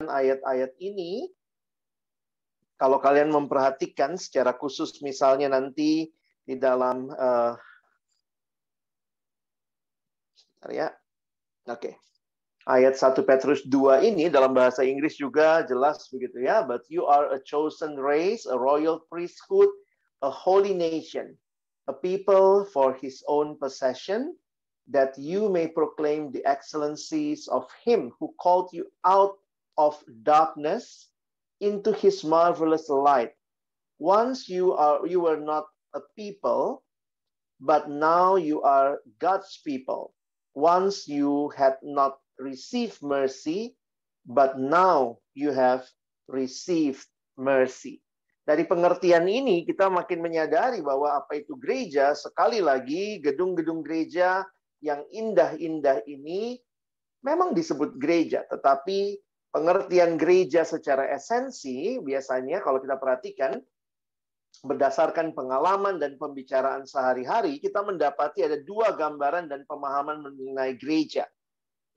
ayat-ayat ini, kalau kalian memperhatikan secara khusus misalnya nanti di dalam ayat 1 Petrus 2 ini dalam bahasa Inggris juga jelas begitu ya. But you are a chosen race, a royal priesthood, a holy nation, a people for his own possession, that you may proclaim the excellencies of him who called you out of darkness into his marvelous light. Once you were not a people, but now you are God's people. Once you had not received mercy, but now you have received mercy. Dari pengertian ini kita makin menyadari bahwa apa itu gereja, sekali lagi gedung-gedung gereja yang indah-indah ini memang disebut gereja, tetapi pengertian gereja secara esensi biasanya kalau kita perhatikan berdasarkan pengalaman dan pembicaraan sehari-hari, kita mendapati ada dua gambaran dan pemahaman mengenai gereja.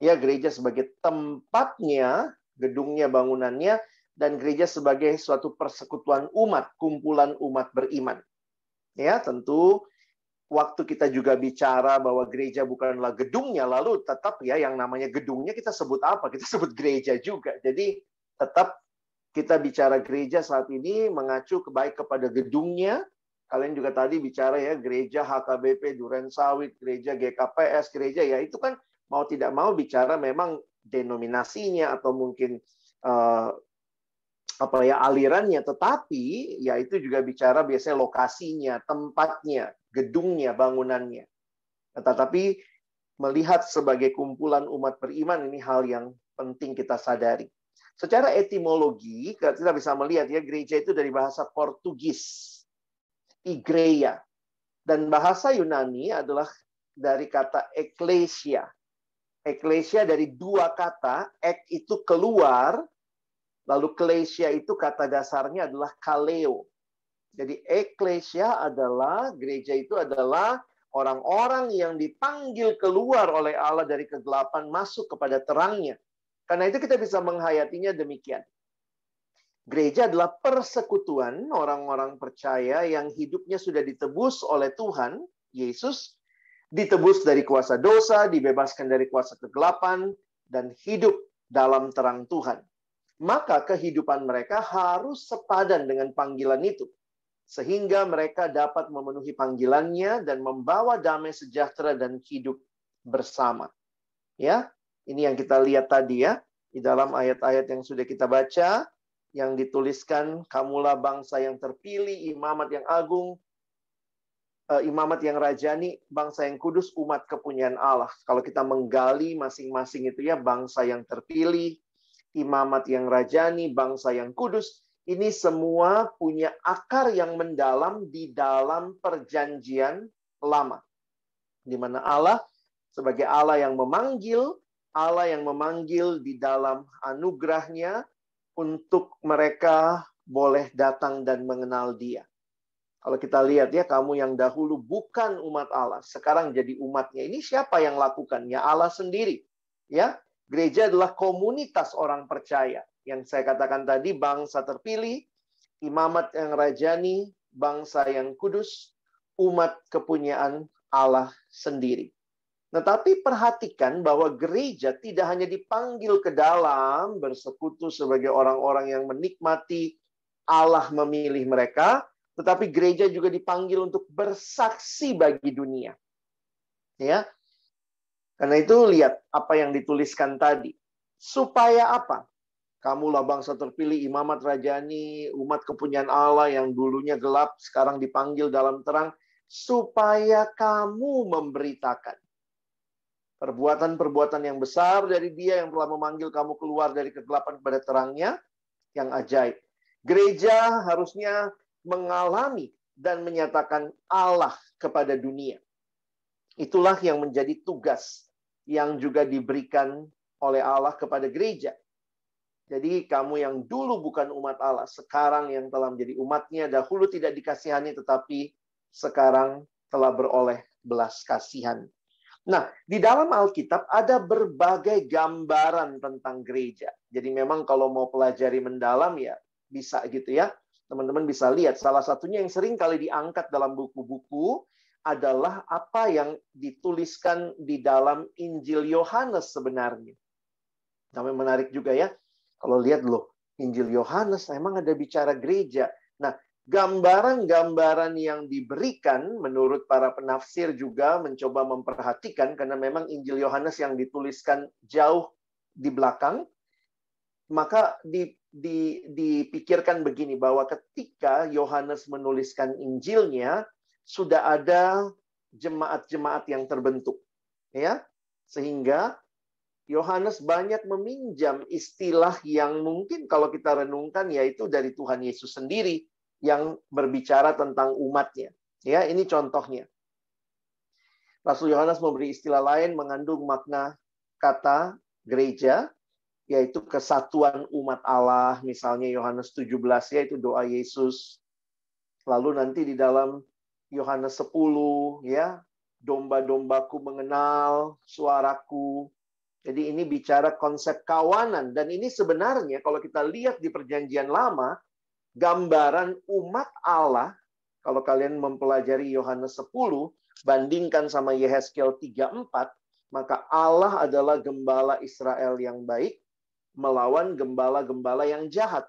Ya, gereja sebagai tempatnya, gedungnya, bangunannya, dan gereja sebagai suatu persekutuan umat, kumpulan umat beriman. Ya, tentu waktu kita juga bicara bahwa gereja bukanlah gedungnya, lalu tetap ya yang namanya gedungnya kita sebut apa? Kita sebut gereja juga. Jadi tetap kita bicara gereja saat ini mengacu baik kepada gedungnya. Kalian juga tadi bicara ya gereja HKBP Durensawit, gereja GKPS, gereja ya itu kan mau tidak mau bicara memang denominasinya atau mungkin alirannya, tetapi ya itu juga bicara biasanya lokasinya, tempatnya, gedungnya, bangunannya. Tetapi melihat sebagai kumpulan umat beriman ini hal yang penting kita sadari. Secara etimologi kita bisa melihat ya gereja itu dari bahasa Portugis, igreja, dan bahasa Yunani adalah dari kata ekklesia. Ekklesia dari dua kata, ek itu keluar, lalu klesia itu kata dasarnya adalah kaleo. Jadi ekklesia adalah, gereja itu adalah orang-orang yang dipanggil keluar oleh Allah dari kegelapan masuk kepada terangnya. Karena itu kita bisa menghayatinya demikian. Gereja adalah persekutuan orang-orang percaya yang hidupnya sudah ditebus oleh Tuhan, Yesus, ditebus dari kuasa dosa, dibebaskan dari kuasa kegelapan, dan hidup dalam terang Tuhan. Maka kehidupan mereka harus sepadan dengan panggilan itu. Sehingga mereka dapat memenuhi panggilannya dan membawa damai sejahtera dan hidup bersama. Ya, ini yang kita lihat tadi ya, di dalam ayat-ayat yang sudah kita baca, yang dituliskan, kamulah bangsa yang terpilih, imamat yang agung, imamat yang rajani, bangsa yang kudus, umat kepunyaan Allah. Kalau kita menggali masing-masing itu ya, bangsa yang terpilih, imamat yang rajani, bangsa yang kudus, ini semua punya akar yang mendalam di dalam perjanjian lama. Di mana Allah sebagai Allah yang memanggil di dalam anugerahnya untuk mereka boleh datang dan mengenal Dia. Kalau kita lihat ya, kamu yang dahulu bukan umat Allah, sekarang jadi umatnya. Ini siapa yang lakukan? Ya Allah sendiri. Ya, gereja adalah komunitas orang percaya. Yang saya katakan tadi, bangsa terpilih, imamat yang rajani, bangsa yang kudus, umat kepunyaan Allah sendiri. Tetapi perhatikan bahwa gereja tidak hanya dipanggil ke dalam bersekutu sebagai orang-orang yang menikmati Allah memilih mereka, tetapi gereja juga dipanggil untuk bersaksi bagi dunia. Ya. Karena itu lihat apa yang dituliskan tadi. Supaya apa? Kamulah bangsa terpilih, imamat rajani, umat kepunyaan Allah yang dulunya gelap, sekarang dipanggil dalam terang, supaya kamu memberitakan perbuatan-perbuatan yang besar dari Dia yang telah memanggil kamu keluar dari kegelapan kepada terangnya, yang ajaib. Gereja harusnya mengalami dan menyatakan Allah kepada dunia. Itulah yang menjadi tugas yang juga diberikan oleh Allah kepada gereja. Jadi kamu yang dulu bukan umat Allah, sekarang yang telah menjadi umatnya, dahulu tidak dikasihani tetapi sekarang telah beroleh belas kasihan. Nah, di dalam Alkitab ada berbagai gambaran tentang gereja. Jadi memang kalau mau pelajari mendalam ya bisa gitu ya. Teman-teman bisa lihat salah satunya yang sering kali diangkat dalam buku-buku adalah apa yang dituliskan di dalam Injil Yohanes sebenarnya. Namanya menarik juga ya. Kalau lihat loh, Injil Yohanes emang ada bicara gereja. Nah, gambaran-gambaran yang diberikan menurut para penafsir juga mencoba memperhatikan karena memang Injil Yohanes yang dituliskan jauh di belakang, maka dipikirkan begini bahwa ketika Yohanes menuliskan Injilnya sudah ada jemaat-jemaat yang terbentuk, ya, sehingga Yohanes banyak meminjam istilah yang mungkin kalau kita renungkan yaitu dari Tuhan Yesus sendiri yang berbicara tentang umatnya. Ya, ini contohnya. Rasul Yohanes memberi istilah lain mengandung makna kata gereja, yaitu kesatuan umat Allah. Misalnya Yohanes 17, yaitu doa Yesus. Lalu nanti di dalam Yohanes 10, ya, domba-dombaku mengenal suaraku. Jadi ini bicara konsep kawanan. Dan ini sebenarnya kalau kita lihat di Perjanjian Lama, gambaran umat Allah, kalau kalian mempelajari Yohanes 10, bandingkan sama Yehezkiel 3:4, maka Allah adalah gembala Israel yang baik, melawan gembala-gembala yang jahat.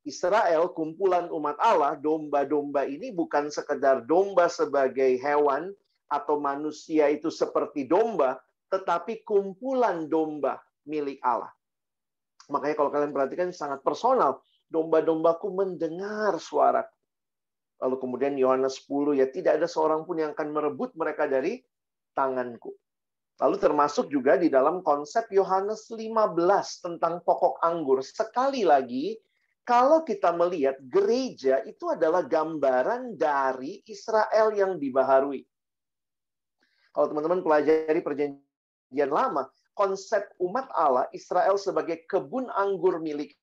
Israel, kumpulan umat Allah, domba-domba ini bukan sekedar domba sebagai hewan, atau manusia itu seperti domba, tetapi kumpulan domba milik Allah. Makanya kalau kalian perhatikan sangat personal. Domba-dombaku mendengar suaraku. Lalu kemudian Yohanes 10, ya tidak ada seorang pun yang akan merebut mereka dari tanganku. Lalu termasuk juga di dalam konsep Yohanes 15 tentang pokok anggur. Sekali lagi, kalau kita melihat gereja itu adalah gambaran dari Israel yang dibaharui. Kalau teman-teman pelajari Perjanjian Lama, konsep umat Allah, Israel sebagai kebun anggur milik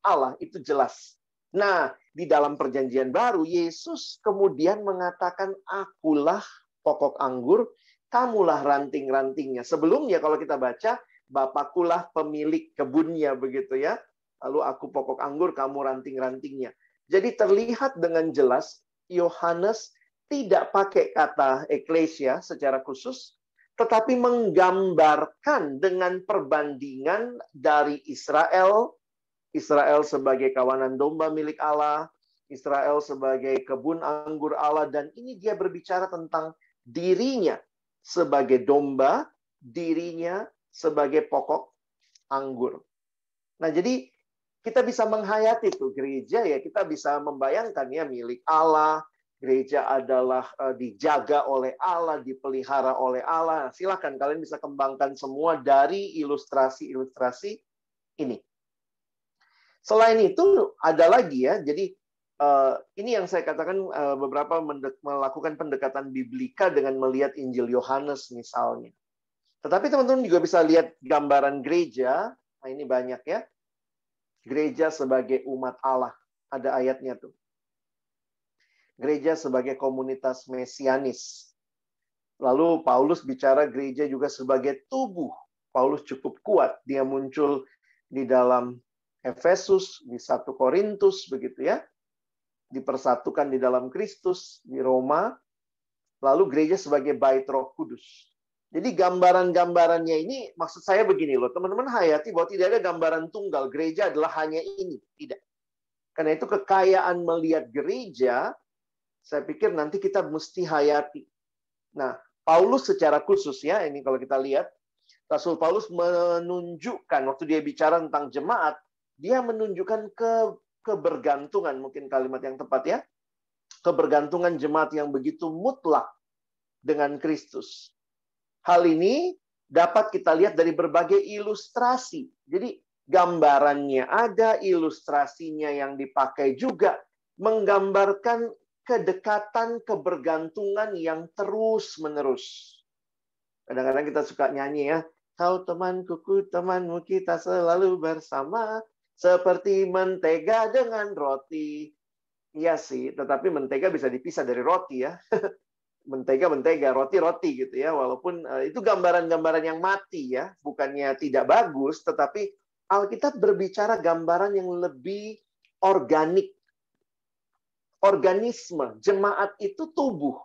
Allah itu jelas. Nah, di dalam Perjanjian Baru, Yesus kemudian mengatakan, akulah pokok anggur, kamulah ranting-rantingnya. Sebelumnya kalau kita baca, Bapakulah pemilik kebunnya, begitu ya. Lalu aku pokok anggur, kamu ranting-rantingnya. Jadi terlihat dengan jelas, Yohanes tidak pakai kata eklesia secara khusus, tetapi menggambarkan dengan perbandingan dari Israel sebagai kawanan domba milik Allah, Israel sebagai kebun anggur Allah, dan ini dia berbicara tentang dirinya sebagai domba, dirinya sebagai pokok anggur. Nah, jadi kita bisa menghayati itu gereja ya, kita bisa membayangkan ya milik Allah, gereja adalah dijaga oleh Allah, dipelihara oleh Allah. Silakan kalian bisa kembangkan semua dari ilustrasi-ilustrasi ini. Selain itu ada lagi ya, jadi ini yang saya katakan beberapa melakukan pendekatan biblika dengan melihat Injil Yohanes misalnya. Tetapi teman-teman juga bisa lihat gambaran gereja, nah ini banyak ya, gereja sebagai umat Allah, ada ayatnya tuh. Gereja sebagai komunitas mesianis. Lalu Paulus bicara gereja juga sebagai tubuh. Paulus cukup kuat, dia muncul di dalam Efesus, di 1 Korintus, begitu ya. Dipersatukan di dalam Kristus, di Roma. Lalu gereja sebagai bait Roh Kudus. Jadi gambaran-gambarannya ini, maksud saya begini loh, teman-teman hayati bahwa tidak ada gambaran tunggal. Gereja adalah hanya ini. Tidak. Karena itu kekayaan melihat gereja, saya pikir nanti kita mesti hayati. Nah, Paulus secara khusus ya, ini kalau kita lihat, Rasul Paulus menunjukkan, waktu dia bicara tentang jemaat, dia menunjukkan kebergantungan, mungkin kalimat yang tepat ya, kebergantungan jemaat yang begitu mutlak dengan Kristus. Hal ini dapat kita lihat dari berbagai ilustrasi. Jadi gambarannya ada, ilustrasinya yang dipakai juga, menggambarkan kedekatan, kebergantungan yang terus-menerus. Kadang-kadang kita suka nyanyi ya, kau temanku, ku temanmu, kita selalu bersama, seperti mentega dengan roti. Iya sih, tetapi mentega bisa dipisah dari roti ya. mentega, roti gitu ya. Walaupun itu gambaran-gambaran yang mati ya, bukannya tidak bagus, tetapi Alkitab berbicara gambaran yang lebih organik. Organisme, jemaat itu tubuh.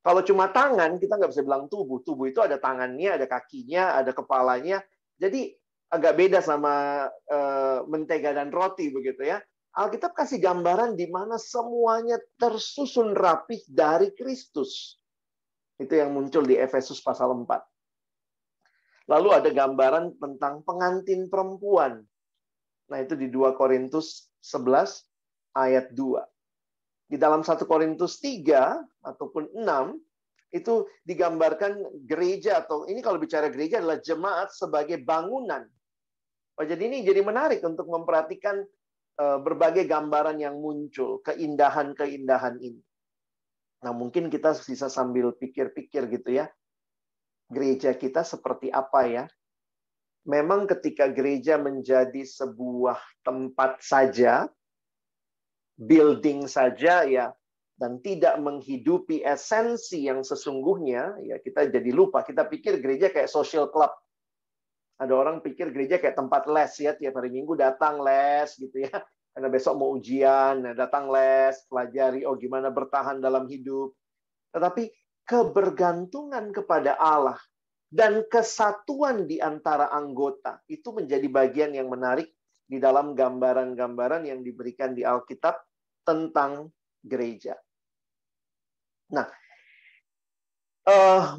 Kalau cuma tangan, kita nggak bisa bilang tubuh. Tubuh itu ada tangannya, ada kakinya, ada kepalanya. Jadi agak beda sama mentega dan roti begitu ya. Alkitab kasih gambaran di mana semuanya tersusun rapih dari Kristus. Itu yang muncul di Efesus pasal 4. Lalu ada gambaran tentang pengantin perempuan. Nah, itu di 2 Korintus 11 ayat 2. Di dalam 1 Korintus 3 ataupun 6, itu digambarkan gereja, atau ini kalau bicara gereja adalah jemaat sebagai bangunan. Oh, jadi ini jadi menarik untuk memperhatikan berbagai gambaran yang muncul, keindahan-keindahan ini. Nah, mungkin kita bisa sambil pikir-pikir gitu ya. Gereja kita seperti apa ya? Memang ketika gereja menjadi sebuah tempat saja, building saja ya, dan tidak menghidupi esensi yang sesungguhnya, ya kita jadi lupa. Kita pikir gereja kayak social club. Ada orang pikir gereja kayak tempat les ya, tiap hari Minggu datang les gitu ya. Karena besok mau ujian, datang les, pelajari oh gimana bertahan dalam hidup. Tetapi kebergantungan kepada Allah dan kesatuan di antara anggota itu menjadi bagian yang menarik di dalam gambaran-gambaran yang diberikan di Alkitab tentang gereja. Nah,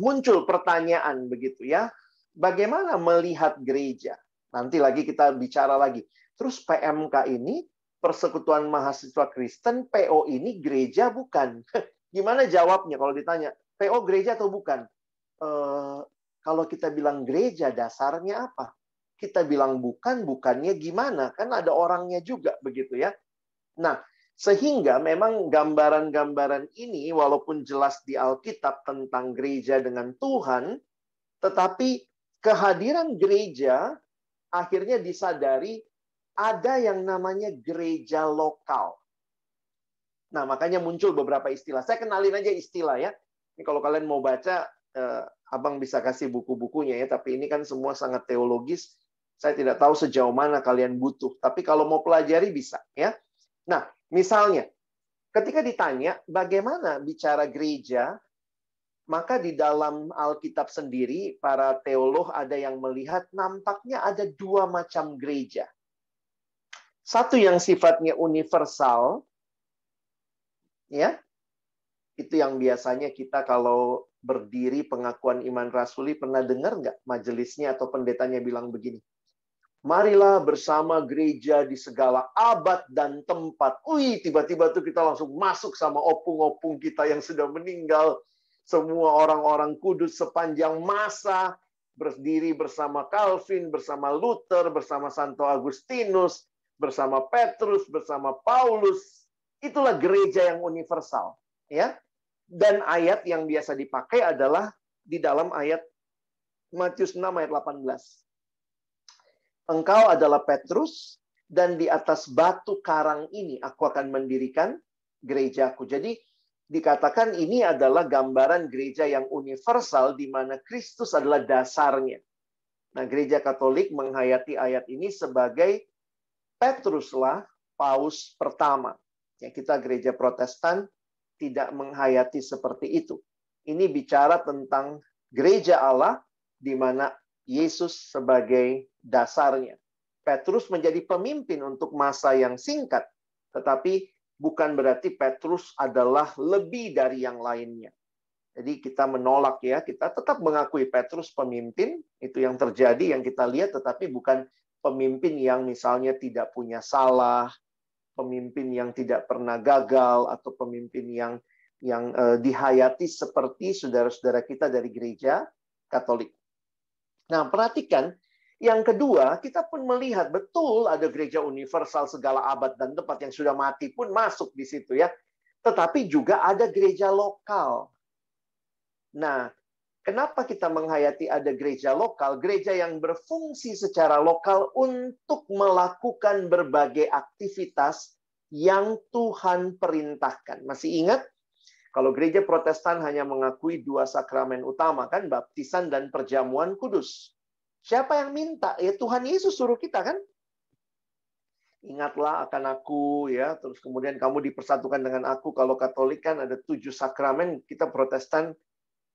muncul pertanyaan begitu ya. Bagaimana melihat gereja? Nanti lagi kita bicara lagi. Terus PMK ini, Persekutuan Mahasiswa Kristen, PO ini gereja bukan? Gimana jawabnya kalau ditanya, PO gereja atau bukan? Kalau kita bilang gereja, dasarnya apa? Kita bilang bukan, bukannya gimana? Kan ada orangnya juga begitu ya. Nah, sehingga memang gambaran-gambaran ini, walaupun jelas di Alkitab tentang gereja dengan Tuhan, tetapi kehadiran gereja akhirnya disadari ada yang namanya gereja lokal. Nah, makanya muncul beberapa istilah. Saya kenalin aja istilah ya. Ini kalau kalian mau baca, Abang bisa kasih buku-bukunya ya. Tapi ini kan semua sangat teologis. Saya tidak tahu sejauh mana kalian butuh. Tapi kalau mau pelajari bisa ya. Nah, misalnya, ketika ditanya bagaimana bicara gereja, maka di dalam Alkitab sendiri, para teolog ada yang melihat nampaknya ada dua macam gereja. Satu yang sifatnya universal, ya, itu yang biasanya kita kalau berdiri pengakuan iman rasuli, pernah dengar nggak majelisnya atau pendetanya bilang begini, marilah bersama gereja di segala abad dan tempat. Tiba-tiba tuh kita langsung masuk sama opung-opung kita yang sudah meninggal. Semua orang-orang kudus sepanjang masa berdiri bersama Calvin, bersama Luther, bersama Santo Agustinus, bersama Petrus, bersama Paulus. Itulah gereja yang universal, ya. Dan ayat yang biasa dipakai adalah di dalam ayat Matius 6 ayat 18. Engkau adalah Petrus, dan di atas batu karang ini aku akan mendirikan gerejaku. Jadi dikatakan ini adalah gambaran gereja yang universal di mana Kristus adalah dasarnya. Nah, gereja Katolik menghayati ayat ini sebagai Petruslah paus pertama. Ya, kita gereja Protestan tidak menghayati seperti itu. Ini bicara tentang gereja Allah di mana Yesus sebagai dasarnya. Petrus menjadi pemimpin untuk masa yang singkat, tetapi bukan berarti Petrus adalah lebih dari yang lainnya. Jadi kita menolak ya, kita tetap mengakui Petrus pemimpin, itu yang terjadi, yang kita lihat, tetapi bukan pemimpin yang misalnya tidak punya salah, pemimpin yang tidak pernah gagal, atau pemimpin yang dihayati seperti saudara-saudara kita dari gereja Katolik. Nah, perhatikan, yang kedua, kita pun melihat betul ada gereja universal segala abad dan tempat yang sudah mati pun masuk di situ ya. Tetapi juga ada gereja lokal. Nah, kenapa kita menghayati ada gereja lokal? Gereja yang berfungsi secara lokal untuk melakukan berbagai aktivitas yang Tuhan perintahkan. Masih ingat? Kalau gereja Protestan hanya mengakui 2 sakramen utama, kan, baptisan dan perjamuan kudus. Siapa yang minta? Ya Tuhan Yesus suruh kita, kan? Ingatlah akan aku, ya. Terus kemudian kamu dipersatukan dengan aku. Kalau Katolik kan ada 7 sakramen, kita Protestan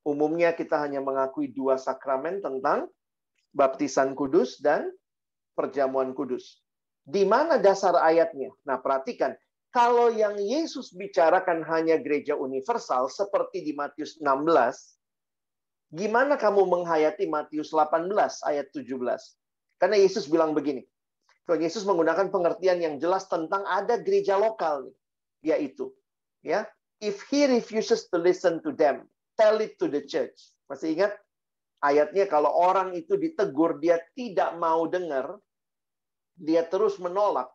umumnya kita hanya mengakui 2 sakramen tentang baptisan kudus dan perjamuan kudus. Di mana dasar ayatnya? Nah, perhatikan. Kalau yang Yesus bicarakan hanya gereja universal, seperti di Matius 16, gimana kamu menghayati Matius 18 ayat 17? Karena Yesus bilang begini. Tuhan Yesus menggunakan pengertian yang jelas tentang ada gereja lokal, yaitu, ya, if he refuses to listen to them, tell it to the church. Masih ingat ayatnya, kalau orang itu ditegur, dia tidak mau dengar, dia terus menolak,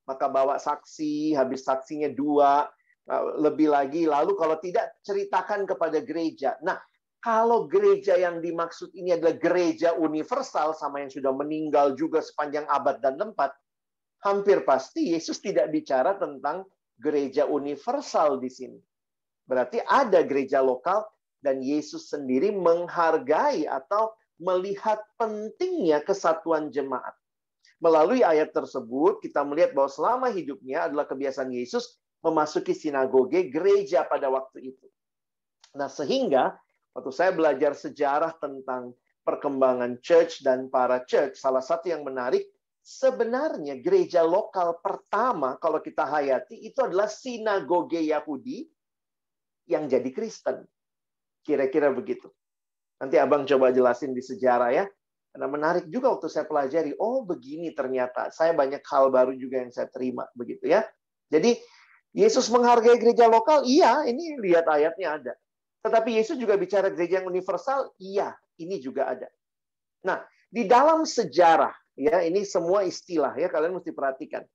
maka bawa saksi, habis saksinya 2, lebih lagi, lalu kalau tidak, ceritakan kepada gereja. Nah, kalau gereja yang dimaksud ini adalah gereja universal, sama yang sudah meninggal juga sepanjang abad dan tempat, hampir pasti Yesus tidak bicara tentang gereja universal di sini. Berarti ada gereja lokal, dan Yesus sendiri menghargai atau melihat pentingnya kesatuan jemaat. Melalui ayat tersebut, kita melihat bahwa selama hidupnya adalah kebiasaan Yesus memasuki sinagoge gereja pada waktu itu. Nah, sehingga waktu saya belajar sejarah tentang perkembangan church dan para church, salah satu yang menarik, sebenarnya gereja lokal pertama kalau kita hayati itu adalah sinagoge Yahudi yang jadi Kristen. Kira-kira begitu. Nanti Abang coba jelasin di sejarah, ya. Karena menarik juga waktu saya pelajari, oh begini ternyata. Saya banyak hal baru juga yang saya terima, begitu ya. Jadi, Yesus menghargai gereja lokal, iya, ini lihat ayatnya ada. Tetapi Yesus juga bicara gereja yang universal, iya, ini juga ada. Nah, di dalam sejarah, ya, ini semua istilah, ya, kalian mesti perhatikan.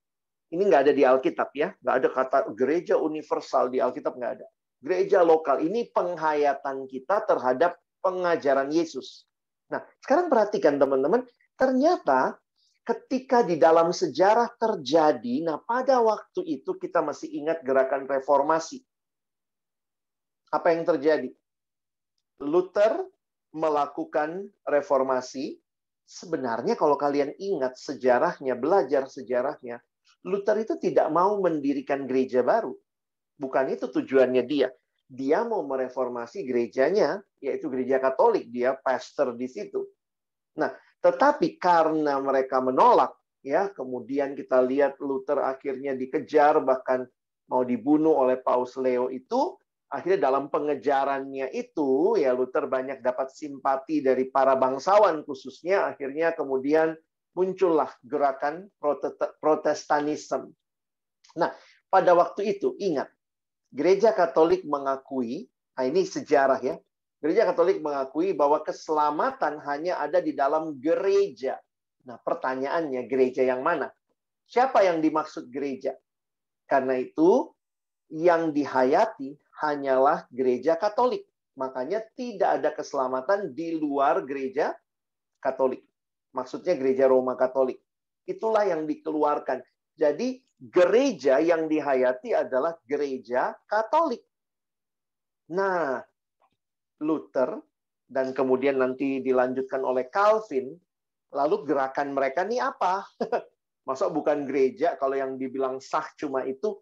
Ini nggak ada di Alkitab, ya. Nggak ada kata gereja universal di Alkitab, nggak ada. Gereja lokal, ini penghayatan kita terhadap pengajaran Yesus. Nah, sekarang perhatikan teman-teman, ternyata ketika di dalam sejarah terjadi, nah pada waktu itu kita masih ingat gerakan reformasi. Apa yang terjadi? Luther melakukan reformasi. Sebenarnya kalau kalian ingat sejarahnya, belajar sejarahnya, Luther itu tidak mau mendirikan gereja baru. Bukan itu tujuannya dia. Dia mau mereformasi gerejanya, yaitu gereja Katolik. Dia pastor di situ. Nah, tetapi karena mereka menolak, ya, kemudian kita lihat Luther akhirnya dikejar, bahkan mau dibunuh oleh Paus Leo itu. Akhirnya dalam pengejarannya itu, ya, Luther banyak dapat simpati dari para bangsawan khususnya. Akhirnya kemudian muncullah gerakan Protestanisme. Nah, pada waktu itu, ingat, Gereja Katolik mengakui, nah ini sejarah, ya. Gereja Katolik mengakui bahwa keselamatan hanya ada di dalam gereja. Nah, pertanyaannya, gereja yang mana? Siapa yang dimaksud gereja? Karena itu, yang dihayati hanyalah gereja Katolik. Makanya tidak ada keselamatan di luar gereja Katolik. Maksudnya gereja Roma Katolik. Itulah yang dikeluarkan. Jadi, gereja yang dihayati adalah gereja Katolik. Nah, Luther, dan kemudian nanti dilanjutkan oleh Calvin, lalu gerakan mereka ini apa? Masa bukan gereja, kalau yang dibilang sah cuma itu.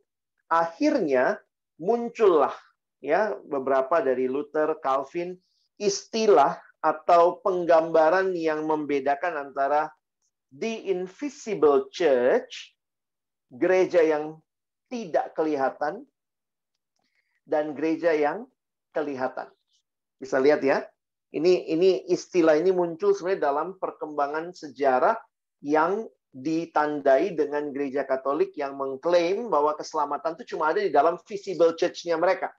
Akhirnya muncullah, ya, beberapa dari Luther, Calvin, istilah atau penggambaran yang membedakan antara the invisible church, gereja yang tidak kelihatan, dan gereja yang kelihatan. Bisa lihat, ya. Ini istilah ini muncul sebenarnya dalam perkembangan sejarah yang ditandai dengan gereja Katolik yang mengklaim bahwa keselamatan itu cuma ada di dalam visible church-nya mereka.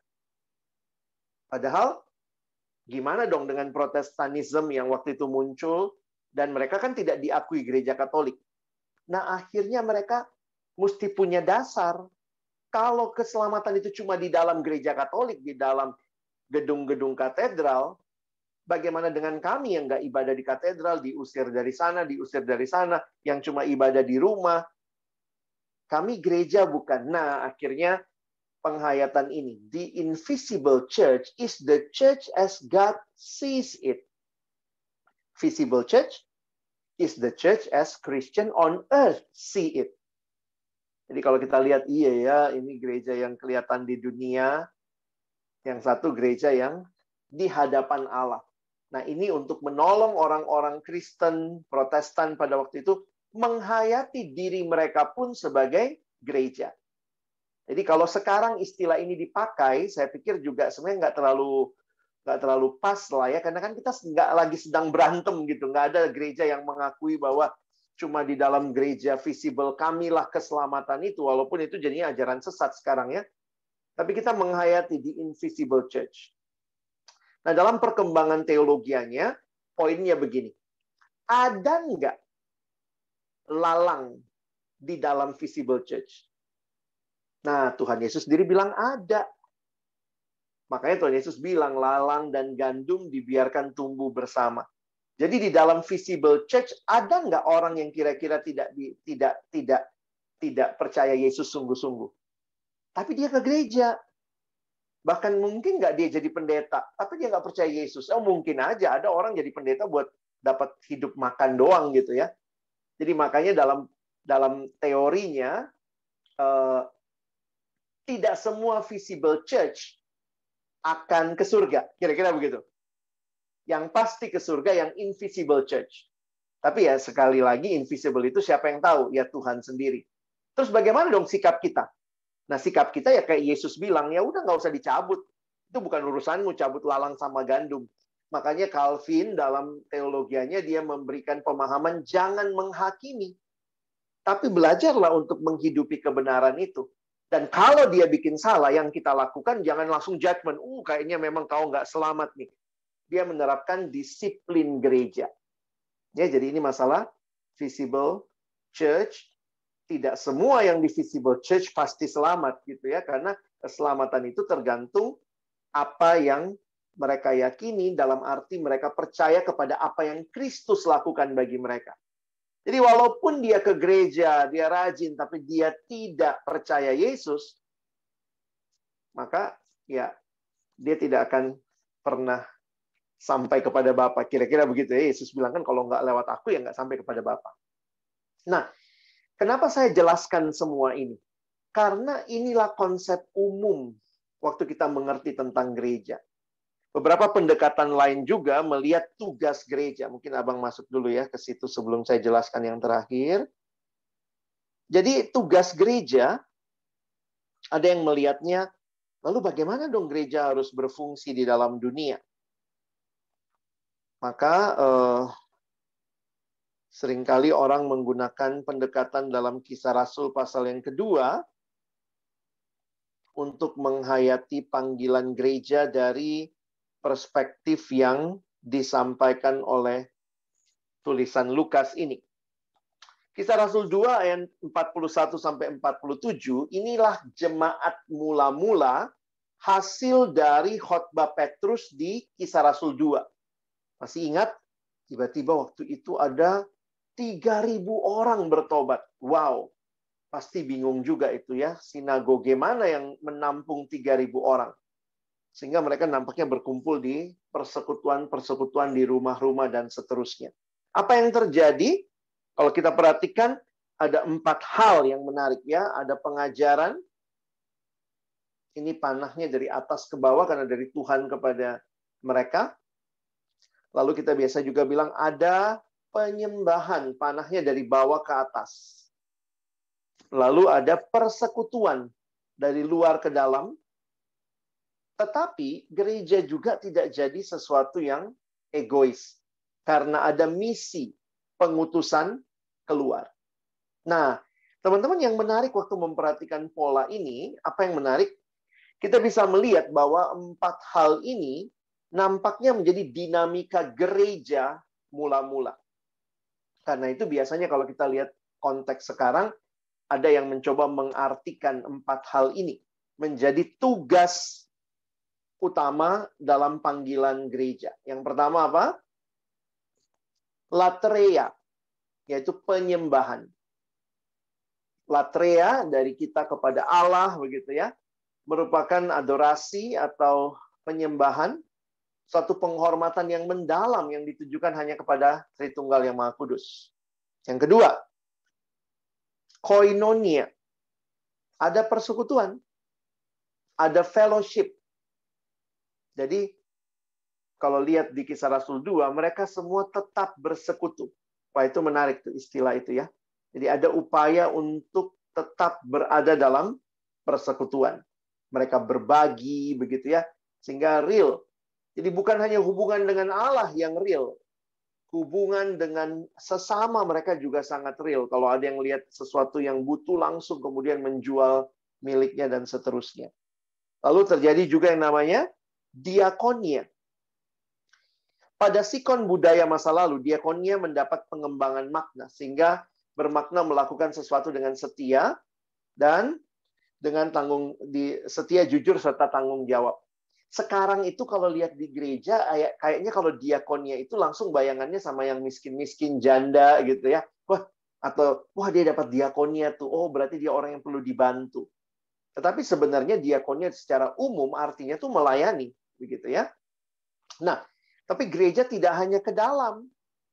Padahal, gimana dong dengan Protestanisme yang waktu itu muncul, dan mereka kan tidak diakui gereja Katolik. Nah, akhirnya mereka mesti punya dasar. Kalau keselamatan itu cuma di dalam gereja Katolik, di dalam gedung-gedung katedral, bagaimana dengan kami yang nggak ibadah di katedral, diusir dari sana, yang cuma ibadah di rumah? Kami gereja bukan. Nah, akhirnya penghayatan ini. The invisible church is the church as God sees it. Visible church is the church as Christian on earth see it. Jadi kalau kita lihat, iya ya, ini gereja yang kelihatan di dunia, yang satu gereja yang di hadapan Allah. Nah, ini untuk menolong orang-orang Kristen, Protestan pada waktu itu, menghayati diri mereka pun sebagai gereja. Jadi kalau sekarang istilah ini dipakai, saya pikir juga sebenarnya nggak terlalu pas lah ya, karena kan kita nggak lagi sedang berantem gitu, nggak ada gereja yang mengakui bahwa cuma di dalam gereja visible kamilah keselamatan itu, walaupun itu jadinya ajaran sesat sekarang ya. Tapi kita menghayati di invisible church. Nah, dalam perkembangan teologianya, poinnya begini. Ada nggak lalang di dalam visible church? Nah, Tuhan Yesus sendiri bilang ada. Makanya Tuhan Yesus bilang, lalang dan gandum dibiarkan tumbuh bersama. Jadi di dalam visible church ada nggak orang yang kira-kira tidak percaya Yesus sungguh-sungguh? Tapi dia ke gereja. Bahkan mungkin nggak dia jadi pendeta, tapi dia nggak percaya Yesus. Oh, mungkin aja ada orang jadi pendeta buat dapat hidup makan doang gitu ya. Jadi makanya dalam teorinya tidak semua visible church akan ke surga. Kira-kira begitu. Yang pasti ke surga yang invisible church. Tapi ya sekali lagi invisible itu siapa yang tahu? Ya Tuhan sendiri. Terus bagaimana dong sikap kita? Nah sikap kita ya kayak Yesus bilang, ya udah nggak usah dicabut. Itu bukan urusanmu cabut lalang sama gandum. Makanya Calvin dalam teologianya dia memberikan pemahaman jangan menghakimi. Tapi belajarlah untuk menghidupi kebenaran itu. Dan kalau dia bikin salah, yang kita lakukan jangan langsung judgment. Kayaknya memang kau nggak selamat nih. Dia menerapkan disiplin gereja. Ya, jadi ini masalah visible church. Tidak semua yang di visible church pasti selamat gitu ya, karena keselamatan itu tergantung apa yang mereka yakini, dalam arti mereka percaya kepada apa yang Kristus lakukan bagi mereka. Jadi walaupun dia ke gereja, dia rajin, tapi dia tidak percaya Yesus, maka ya dia tidak akan pernah sampai kepada Bapa. Kira-kira begitu ya. Yesus bilang kan kalau nggak lewat aku ya nggak sampai kepada Bapa. Nah, kenapa saya jelaskan semua ini? Karena inilah konsep umum waktu kita mengerti tentang gereja. Beberapa pendekatan lain juga melihat tugas gereja. Mungkin Abang masuk dulu ya ke situ sebelum saya jelaskan yang terakhir. Jadi tugas gereja, ada yang melihatnya, lalu bagaimana dong gereja harus berfungsi di dalam dunia? Maka seringkali orang menggunakan pendekatan dalam Kisah Rasul pasal yang kedua untuk menghayati panggilan gereja dari perspektif yang disampaikan oleh tulisan Lukas ini. Kisah Rasul 2 ayat 41 sampai 47, inilah jemaat mula-mula hasil dari khotbah Petrus di Kisah Rasul 2. Masih ingat? Tiba-tiba waktu itu ada 3.000 orang bertobat. Wow, pasti bingung juga itu ya. Sinagoge mana yang menampung 3.000 orang? Sehingga mereka nampaknya berkumpul di persekutuan-persekutuan di rumah-rumah dan seterusnya. Apa yang terjadi? Kalau kita perhatikan, ada 4 hal yang menarik ya. Ada pengajaran. Ini panahnya dari atas ke bawah karena dari Tuhan kepada mereka. Lalu kita biasa juga bilang ada penyembahan, panahnya dari bawah ke atas. Lalu ada persekutuan dari luar ke dalam. Tetapi gereja juga tidak jadi sesuatu yang egois. Karena ada misi pengutusan keluar. Nah, teman-teman yang menarik waktu memperhatikan pola ini, apa yang menarik? Kita bisa melihat bahwa 4 hal ini nampaknya menjadi dinamika gereja mula-mula. Karena itu biasanya kalau kita lihat konteks sekarang, ada yang mencoba mengartikan 4 hal ini menjadi tugas utama dalam panggilan gereja. Yang pertama apa? Latreia, yaitu penyembahan. Latreia dari kita kepada Allah, begitu ya. merupakan adorasi atau penyembahan, suatu penghormatan yang mendalam yang ditujukan hanya kepada Tritunggal yang Maha Kudus. Yang kedua, koinonia. Ada persekutuan, ada fellowship. Jadi, kalau lihat di Kisah Rasul 2, mereka semua tetap bersekutu. Wah, itu menarik tuh istilah itu ya. Jadi ada upaya untuk tetap berada dalam persekutuan. Mereka berbagi begitu ya, sehingga real. Jadi bukan hanya hubungan dengan Allah yang real, hubungan dengan sesama mereka juga sangat real. Kalau ada yang lihat sesuatu yang butuh, langsung kemudian menjual miliknya dan seterusnya. Lalu terjadi juga yang namanya diakonia. Pada sikon budaya masa lalu, diakonia mendapat pengembangan makna, sehingga bermakna melakukan sesuatu dengan setia dan dengan setia, jujur, serta tanggung jawab. Sekarang itu kalau lihat di gereja, kayaknya kalau diakonia itu langsung bayangannya sama yang miskin-miskin, janda gitu ya. Wah dia dapat diakonia tuh, oh berarti dia orang yang perlu dibantu. Tetapi sebenarnya diakonia secara umum artinya tuh melayani, begitu ya. Nah, tapi gereja tidak hanya ke dalam,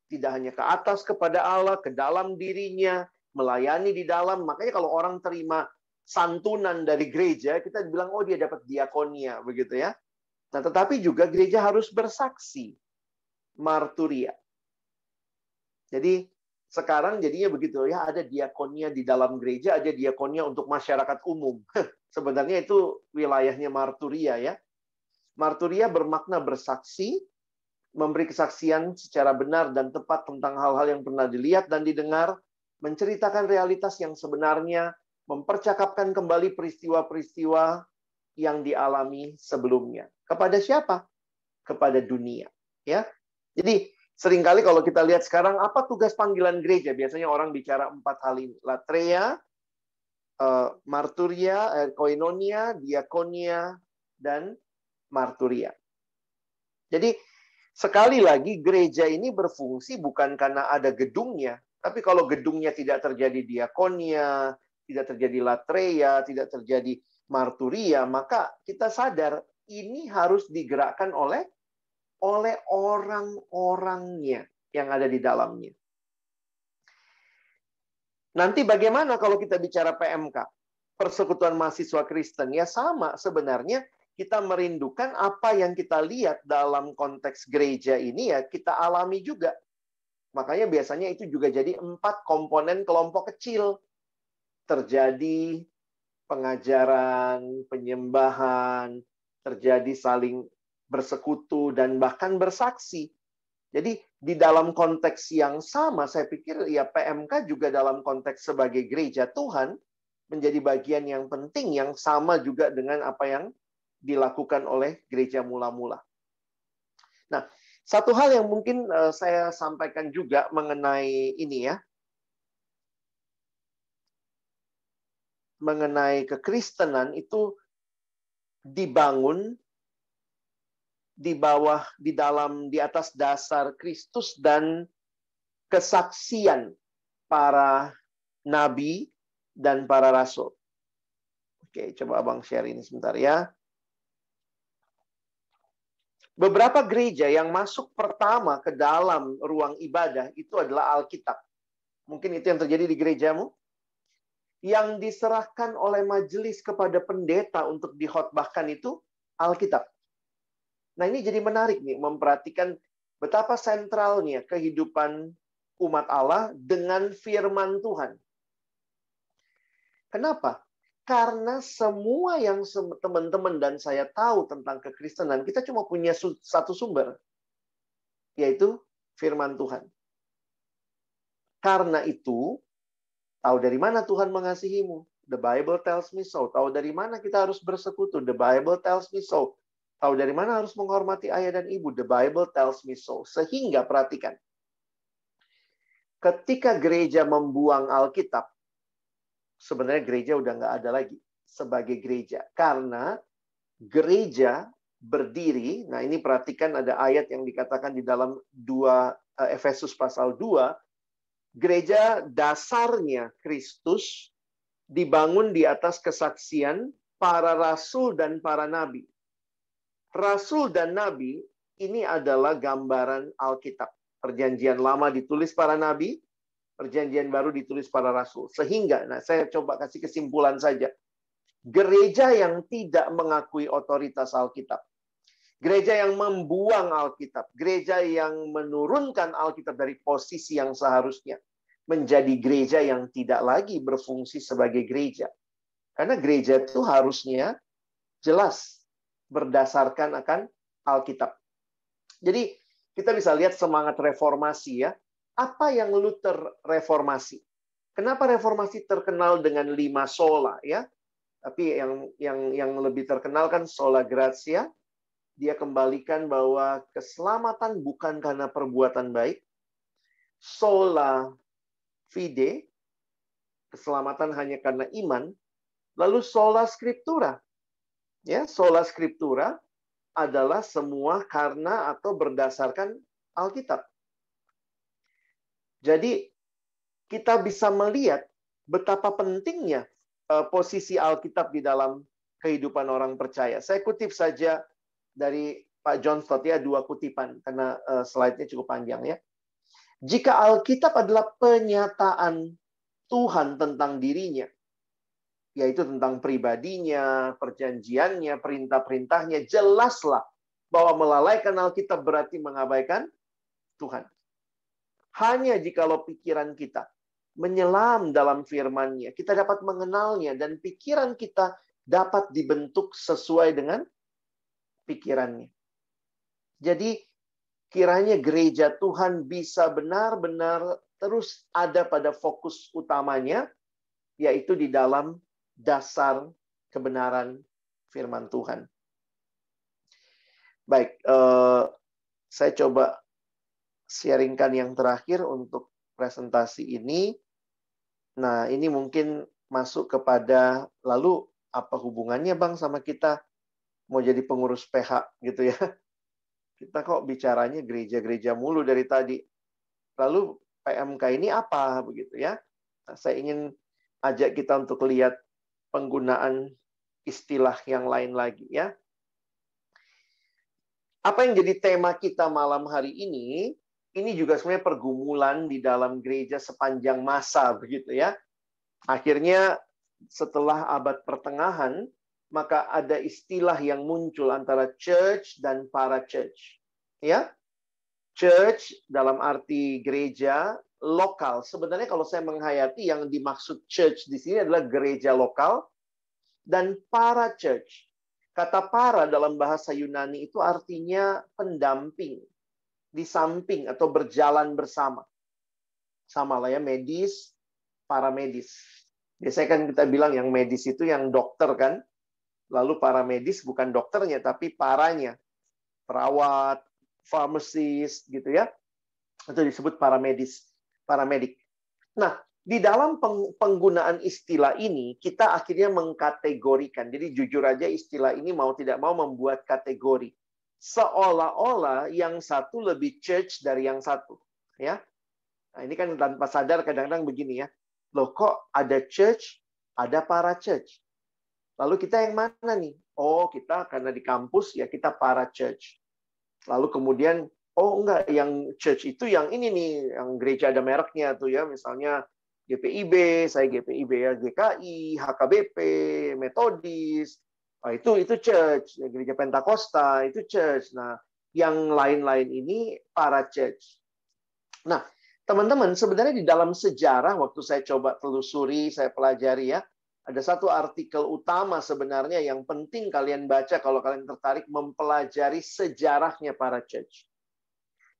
tidak hanya ke atas kepada Allah, ke dalam dirinya, melayani di dalam. Makanya kalau orang terima santunan dari gereja, kita bilang, oh dia dapat diakonia, begitu ya. Nah, tetapi juga gereja harus bersaksi, marturia. Jadi, sekarang jadinya begitu ya, ada diakonia di dalam gereja, ada diakonia untuk masyarakat umum. Sebenarnya itu wilayahnya marturia ya. Marturia bermakna bersaksi, memberi kesaksian secara benar dan tepat tentang hal-hal yang pernah dilihat dan didengar, menceritakan realitas yang sebenarnya, mempercakapkan kembali peristiwa-peristiwa yang dialami sebelumnya. Kepada siapa? Kepada dunia. Ya. Jadi, seringkali kalau kita lihat sekarang, apa tugas panggilan gereja? Biasanya orang bicara 4 hal ini. Latreia, marturia, koinonia, diakonia, dan marturia. Jadi, sekali lagi, gereja ini berfungsi bukan karena ada gedungnya, tapi kalau gedungnya tidak terjadi diakonia, tidak terjadi latreia, tidak terjadi marturia, maka kita sadar ini harus digerakkan oleh orang-orangnya yang ada di dalamnya. Nanti bagaimana kalau kita bicara PMK? Persekutuan Mahasiswa Kristen, ya sama sebenarnya. Kita merindukan apa yang kita lihat dalam konteks gereja ini ya kita alami juga. Makanya biasanya itu juga jadi 4 komponen kelompok kecil. Terjadi pengajaran, penyembahan, terjadi saling bersekutu, dan bahkan bersaksi. Jadi di dalam konteks yang sama, saya pikir ya PMK juga dalam konteks sebagai gereja Tuhan menjadi bagian yang penting yang sama juga dengan apa yang dilakukan oleh gereja mula-mula. Nah, satu hal yang mungkin saya sampaikan juga mengenai ini ya, mengenai kekristenan itu dibangun di atas dasar Kristus dan kesaksian para nabi dan para rasul. Oke, coba Abang share ini sebentar ya. Beberapa gereja yang masuk pertama ke dalam ruang ibadah itu adalah Alkitab. Mungkin itu yang terjadi di gerejamu. Yang diserahkan oleh majelis kepada pendeta untuk dikhotbahkan itu Alkitab. Nah, ini jadi menarik nih memperhatikan betapa sentralnya kehidupan umat Allah dengan firman Tuhan. Kenapa? Karena semua yang teman-teman dan saya tahu tentang kekristenan, kita cuma punya satu sumber, yaitu firman Tuhan. Karena itu, tahu dari mana Tuhan mengasihimu? The Bible tells me so. Tahu dari mana kita harus bersekutu? The Bible tells me so. Tahu dari mana harus menghormati ayah dan ibu? The Bible tells me so. Sehingga perhatikan, ketika gereja membuang Alkitab, sebenarnya gereja udah nggak ada lagi sebagai gereja. Karena gereja berdiri, nah ini perhatikan ada ayat yang dikatakan di dalam Efesus pasal 2, gereja dasarnya Kristus dibangun di atas kesaksian para rasul dan para nabi. Rasul dan nabi ini adalah gambaran Alkitab. Perjanjian lama ditulis para nabi, perjanjian baru ditulis para rasul. Sehingga, nah saya coba kasih kesimpulan saja. Gereja yang tidak mengakui otoritas Alkitab, gereja yang membuang Alkitab, gereja yang menurunkan Alkitab dari posisi yang seharusnya, menjadi gereja yang tidak lagi berfungsi sebagai gereja. Karena gereja itu harusnya jelas berdasarkan akan Alkitab. Jadi kita bisa lihat semangat reformasi ya. Apa yang Luther reformasi? Kenapa reformasi terkenal dengan 5 sola ya? Tapi yang lebih terkenal kan sola gratia. Dia kembalikan bahwa keselamatan bukan karena perbuatan baik. Sola fide, keselamatan hanya karena iman. Lalu sola scriptura. Ya, sola scriptura adalah semua karena atau berdasarkan Alkitab. Jadi kita bisa melihat betapa pentingnya posisi Alkitab di dalam kehidupan orang percaya. Saya kutip saja dari Pak John Stott ya, 2 kutipan karena slide-nya cukup panjang ya. Jika Alkitab adalah penyataan Tuhan tentang dirinya, yaitu tentang pribadinya, perjanjiannya, perintah-perintahnya, jelaslah bahwa melalaikan Alkitab berarti mengabaikan Tuhan. Hanya jikalau pikiran kita menyelam dalam firman-Nya, kita dapat mengenalnya dan pikiran kita dapat dibentuk sesuai dengan pikirannya. Jadi kiranya gereja Tuhan bisa benar-benar terus ada pada fokus utamanya, yaitu di dalam dasar kebenaran firman Tuhan. Baik, saya coba sharingkan yang terakhir untuk presentasi ini. Nah, ini mungkin masuk kepada, lalu apa hubungannya Bang sama kita mau jadi pengurus PH gitu ya. Kita kok bicaranya gereja-gereja mulu dari tadi. Lalu PMK ini apa begitu ya. Nah, saya ingin ajak kita untuk lihat penggunaan istilah yang lain lagi ya. Apa yang jadi tema kita malam hari ini juga sebenarnya pergumulan di dalam gereja sepanjang masa begitu ya. Akhirnya setelah abad pertengahan, maka ada istilah yang muncul antara church dan para church. Ya. Church dalam arti gereja lokal. Sebenarnya kalau saya menghayati yang dimaksud church di sini adalah gereja lokal dan para church. Kata para dalam bahasa Yunani itu artinya pendamping, di samping atau berjalan bersama. Sama lah ya, medis, paramedis. Biasanya kan kita bilang yang medis itu yang dokter kan. Lalu paramedis bukan dokternya, tapi paranya. Perawat, pharmacist, gitu ya. Itu disebut paramedis, paramedik. Nah, di dalam penggunaan istilah ini, kita akhirnya mengkategorikan. Jadi jujur aja istilah ini mau tidak mau membuat kategori. Seolah-olah yang satu lebih church dari yang satu. Ya. Nah, ini kan tanpa sadar kadang-kadang begini ya. Loh kok ada church, ada para church. Lalu kita yang mana nih? Oh, kita karena di kampus ya kita para church. Lalu kemudian, oh enggak, yang church itu yang ini nih, yang gereja ada mereknya tuh ya, misalnya GPIB, saya GPIB ya, GKI, HKBP, Metodis, itu church, gereja Pentakosta itu church. Nah, yang lain-lain ini para church. Nah, teman-teman, sebenarnya di dalam sejarah, waktu saya coba telusuri, saya pelajari ya, ada satu artikel utama sebenarnya yang penting kalian baca kalau kalian tertarik mempelajari sejarahnya para church.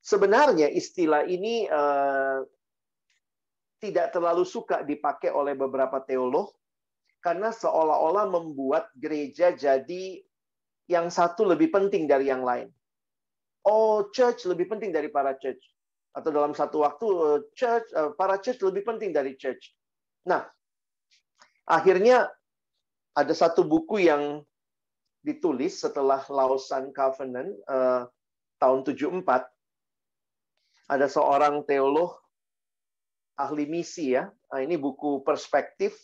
Sebenarnya istilah ini tidak terlalu suka dipakai oleh beberapa teolog karena seolah-olah membuat gereja jadi yang satu lebih penting dari yang lain. Oh, church lebih penting dari para church. Atau dalam satu waktu para church lebih penting dari church. Nah, akhirnya ada satu buku yang ditulis setelah Lausanne Covenant tahun 74. Ada seorang teolog ahli misi ya. Nah, ini buku Perspektif.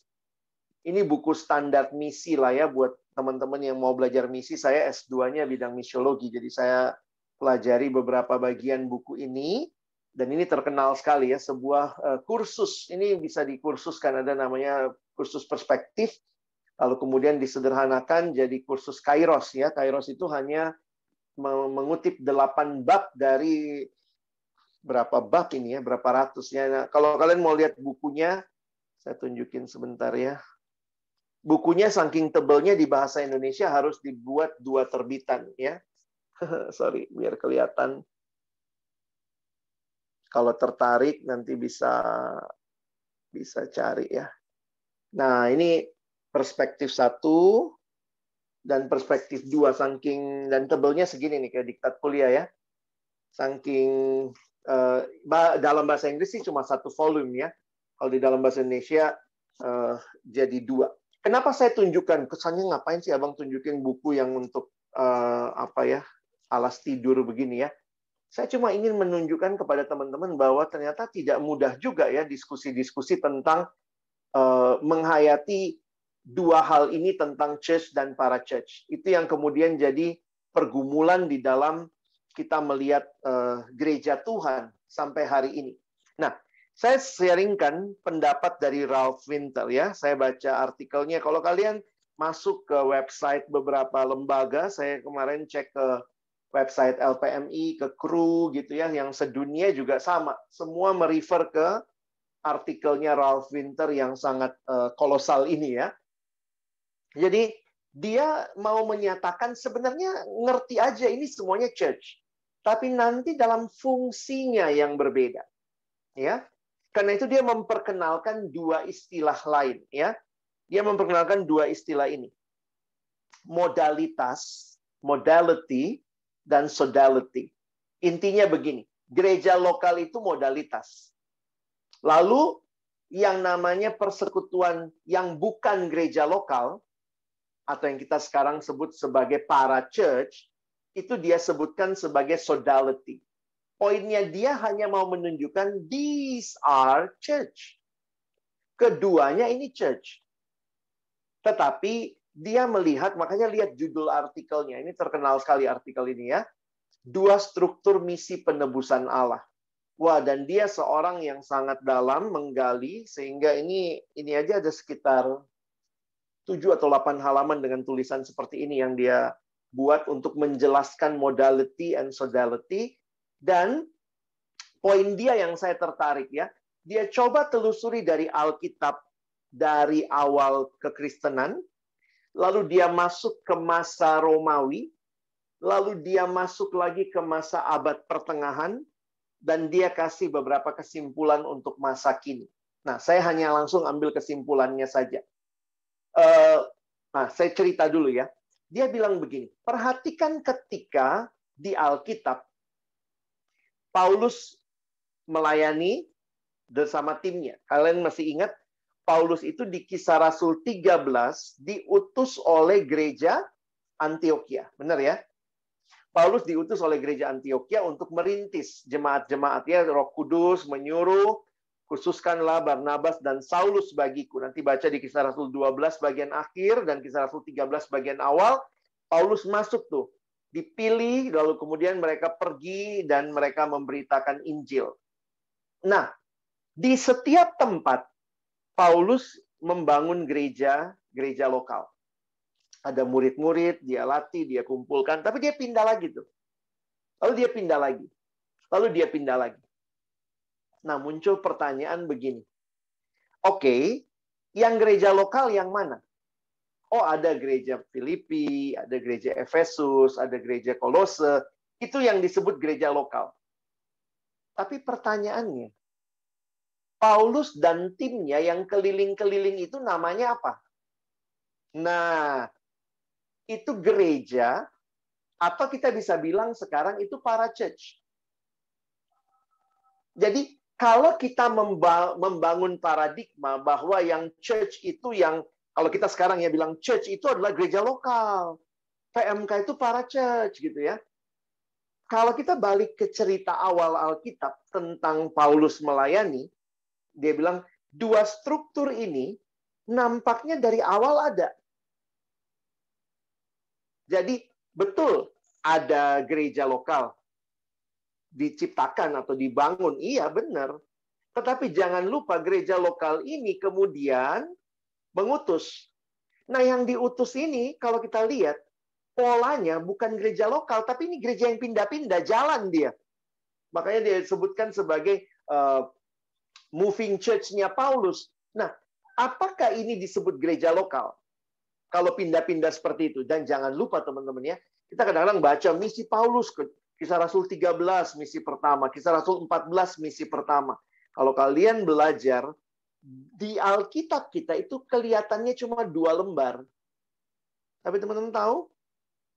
Ini buku standar misi lah ya buat teman-teman yang mau belajar misi. Saya S2-nya bidang misiologi, jadi saya pelajari beberapa bagian buku ini. Dan ini terkenal sekali ya, sebuah kursus. Ini bisa dikursuskan, ada namanya kursus perspektif. Lalu kemudian disederhanakan jadi kursus Kairos ya. Kairos itu hanya mengutip 8 bab dari berapa bab ini ya, berapa ratus ya. Nah, kalau kalian mau lihat bukunya, saya tunjukin sebentar ya. Bukunya saking tebelnya di bahasa Indonesia harus dibuat 2 terbitan ya. Sorry, biar kelihatan. Kalau tertarik nanti bisa cari ya. Nah, ini perspektif 1 dan perspektif 2 saking dan tebelnya segini nih kayak diktat kuliah ya. Saking dalam bahasa Inggris sih cuma 1 volume ya. Kalau di dalam bahasa Indonesia jadi 2. Kenapa saya tunjukkan? Kesannya ngapain sih abang tunjukin buku yang untuk alas tidur begini ya? Saya cuma ingin menunjukkan kepada teman-teman bahwa ternyata tidak mudah juga ya diskusi-diskusi tentang menghayati 2 hal ini tentang church dan para church. Itu yang kemudian jadi pergumulan di dalam kita melihat gereja Tuhan sampai hari ini. Nah, saya sharingkan pendapat dari Ralph Winter ya. Saya baca artikelnya. Kalau kalian masuk ke website beberapa lembaga, saya kemarin cek ke website LPMI, ke KRU gitu ya, yang sedunia juga sama. Semua merefer ke artikelnya Ralph Winter yang sangat kolosal ini ya. Jadi dia mau menyatakan sebenarnya ngerti aja ini semuanya church. Tapi nanti dalam fungsinya yang berbeda. Ya. Karena itu dia memperkenalkan 2 istilah lain ya. Dia memperkenalkan 2 istilah ini. Modalitas, modality dan sodality. Intinya begini, gereja lokal itu modalitas. Lalu yang namanya persekutuan yang bukan gereja lokal atau yang kita sekarang sebut sebagai para church, itu dia sebutkan sebagai sodality. Poinnya dia hanya mau menunjukkan these are church. Keduanya ini church. Tetapi dia melihat, makanya lihat judul artikelnya. Ini terkenal sekali artikel ini ya. 2 struktur misi penebusan Allah. Wah, dan dia seorang yang sangat dalam menggali sehingga ini aja ada sekitar 7 atau 8 halaman dengan tulisan seperti ini yang dia buat untuk menjelaskan modality and sodality. Dan poin dia yang saya tertarik ya, dia coba telusuri dari Alkitab dari awal kekristenan, lalu dia masuk ke masa Romawi, lalu dia masuk lagi ke masa abad pertengahan, dan dia kasih beberapa kesimpulan untuk masa kini. Nah, saya hanya langsung ambil kesimpulannya saja. Nah, saya cerita dulu ya. Dia bilang begini, perhatikan ketika di Alkitab, Paulus melayani bersama timnya. Kalian masih ingat, Paulus itu di Kisah Rasul 13 diutus oleh gereja Antioquia. Benar ya? Paulus diutus oleh gereja Antioquia untuk merintis jemaat-jemaatnya. Roh Kudus menyuruh, khususkanlah Barnabas dan Saulus bagiku. Nanti baca di Kisah Rasul 12 bagian akhir dan Kisah Rasul 13 bagian awal. Paulus masuk tuh. Dipilih, lalu kemudian mereka pergi dan mereka memberitakan Injil. Nah, di setiap tempat, Paulus membangun gereja lokal. Ada murid-murid, dia latih, dia kumpulkan, tapi dia pindah lagi tuh. Lalu dia pindah lagi. Lalu dia pindah lagi. Nah, muncul pertanyaan begini. Oke, yang gereja lokal yang mana? Oh, ada gereja Filipi, ada gereja Efesus, ada gereja Kolose. Itu yang disebut gereja lokal. Tapi pertanyaannya, Paulus dan timnya yang keliling-keliling itu namanya apa? Nah, itu gereja, atau kita bisa bilang sekarang itu para church. Jadi, kalau kita membangun paradigma bahwa yang church itu yang, kalau kita sekarang ya bilang church itu adalah gereja lokal. PMK itu para church gitu ya. Kalau kita balik ke cerita awal Alkitab tentang Paulus melayani, dia bilang 2 struktur ini nampaknya dari awal ada. Jadi betul ada gereja lokal diciptakan atau dibangun. Iya, benar. Tetapi jangan lupa gereja lokal ini kemudian mengutus. Nah, yang diutus ini kalau kita lihat polanya bukan gereja lokal, tapi ini gereja yang pindah-pindah jalan dia. Makanya dia disebutkan sebagai moving church-nya Paulus. Nah, apakah ini disebut gereja lokal? Kalau pindah-pindah seperti itu. Dan jangan lupa teman-teman ya, kita kadang-kadang baca misi Paulus, Kisah Rasul 13 misi pertama, Kisah Rasul 14 misi pertama. Kalau kalian belajar, di Alkitab kita itu kelihatannya cuma 2 lembar. Tapi teman-teman tahu,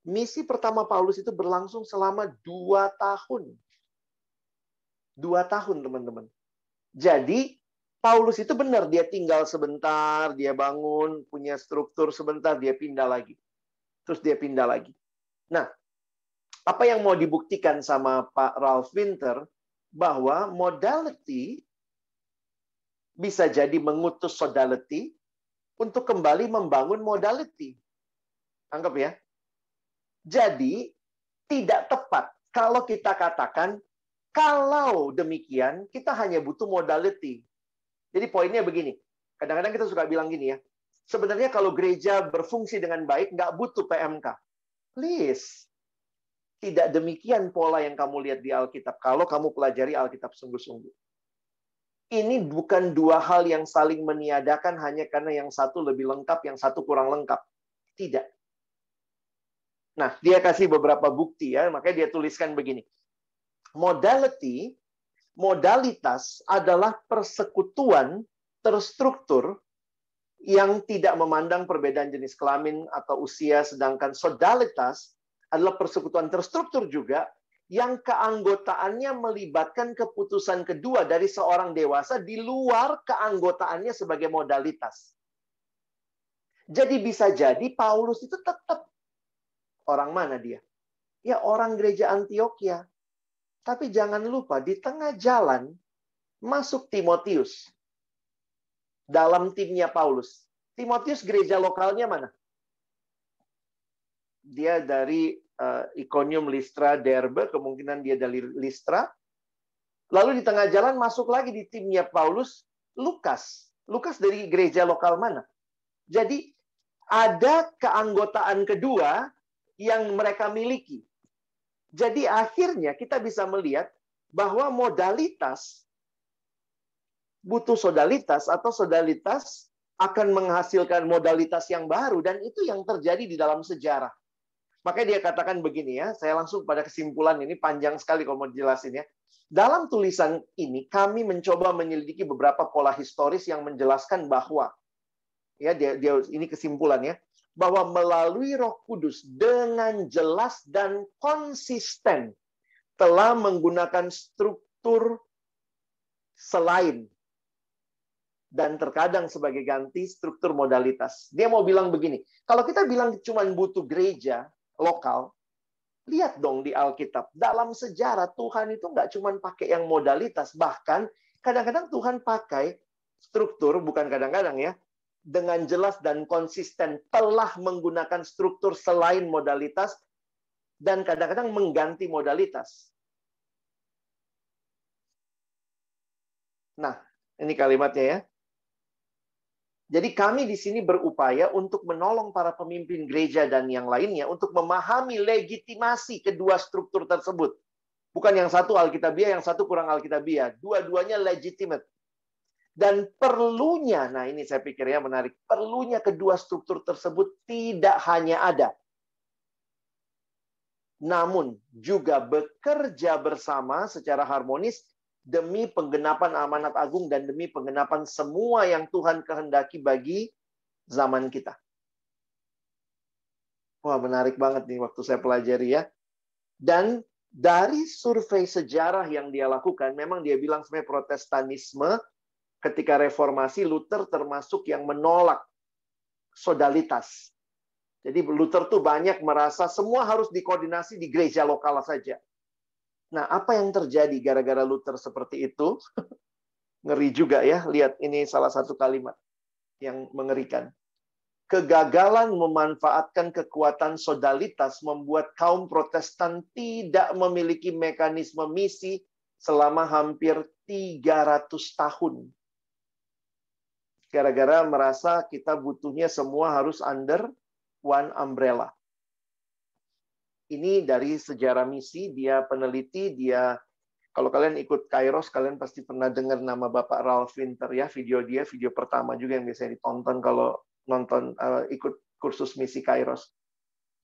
misi pertama Paulus itu berlangsung selama 2 tahun. 2 tahun, teman-teman. Jadi, Paulus itu benar, dia tinggal sebentar, dia bangun, punya struktur sebentar, dia pindah lagi. Terus dia pindah lagi. Nah, apa yang mau dibuktikan sama Pak Ralph Winter, bahwa modality bisa jadi mengutus sodality untuk kembali membangun modality. Anggap ya. Jadi, tidak tepat kalau kita katakan, kalau demikian, kita hanya butuh modality. Jadi poinnya begini, kadang-kadang kita suka bilang gini ya, sebenarnya kalau gereja berfungsi dengan baik, nggak butuh PMK. Please. Tidak demikian pola yang kamu lihat di Alkitab, kalau kamu pelajari Alkitab sungguh-sungguh. Ini bukan 2 hal yang saling meniadakan hanya karena yang satu lebih lengkap, yang satu kurang lengkap. Tidak. Nah, dia kasih beberapa bukti ya, makanya dia tuliskan begini. Modalitas adalah persekutuan terstruktur yang tidak memandang perbedaan jenis kelamin atau usia, sedangkan sodalitas adalah persekutuan terstruktur juga yang keanggotaannya melibatkan keputusan kedua dari seorang dewasa di luar keanggotaannya sebagai modalitas. Jadi bisa jadi Paulus itu tetap orang mana dia? Ya orang gereja Antiokhia. Tapi jangan lupa di tengah jalan masuk Timotius dalam timnya Paulus. Timotius gereja lokalnya mana? Dia dari Iconium, Listra, Derbe, kemungkinan dia dari Listra. Lalu di tengah jalan masuk lagi di timnya Paulus, Lukas. Lukas dari gereja lokal mana? Jadi ada keanggotaan kedua yang mereka miliki. Jadi akhirnya kita bisa melihat bahwa modalitas, butuh sodalitas atau sodalitas akan menghasilkan modalitas yang baru. Dan itu yang terjadi di dalam sejarah. Makanya dia katakan begini ya, saya langsung pada kesimpulan ini, panjang sekali kalau mau dijelasin ya. Dalam tulisan ini, kami mencoba menyelidiki beberapa pola historis yang menjelaskan bahwa, ya dia ini kesimpulannya, bahwa melalui Roh Kudus dengan jelas dan konsisten telah menggunakan struktur selain dan terkadang sebagai ganti struktur modalitas. Dia mau bilang begini, kalau kita bilang cuma butuh gereja lokal, lihat dong di Alkitab. Dalam sejarah Tuhan itu nggak cuma pakai yang modalitas, bahkan kadang-kadang Tuhan pakai struktur, bukan kadang-kadang ya, dengan jelas dan konsisten telah menggunakan struktur selain modalitas dan kadang-kadang mengganti modalitas. Nah, ini kalimatnya ya. Jadi kami di sini berupaya untuk menolong para pemimpin gereja dan yang lainnya untuk memahami legitimasi kedua struktur tersebut. Bukan yang satu Alkitabiah, yang satu kurang Alkitabiah. Dua-duanya legitimate. Dan perlunya, nah ini saya pikir ya menarik, perlunya kedua struktur tersebut tidak hanya ada, namun juga bekerja bersama secara harmonis demi penggenapan amanat agung dan demi penggenapan semua yang Tuhan kehendaki bagi zaman kita. Wah, menarik banget nih waktu saya pelajari ya. Dan dari survei sejarah yang dia lakukan, memang dia bilang sebenarnya Protestanisme ketika reformasi, Luther termasuk yang menolak sodalitas. Jadi Luther tuh banyak merasa semua harus dikoordinasi di gereja lokal saja. Nah, apa yang terjadi gara-gara Luther seperti itu? Ngeri juga ya, lihat ini salah satu kalimat. yang mengerikan. Kegagalan memanfaatkan kekuatan sodalitas membuat kaum Protestan tidak memiliki mekanisme misi selama hampir 300 tahun. Gara-gara merasa kita butuhnya semua harus under one umbrella. Ini dari sejarah misi, dia peneliti, kalau kalian ikut Kairos, kalian pasti pernah dengar nama Bapak Ralph Winter ya, video pertama juga yang biasanya ditonton kalau ikut kursus misi Kairos.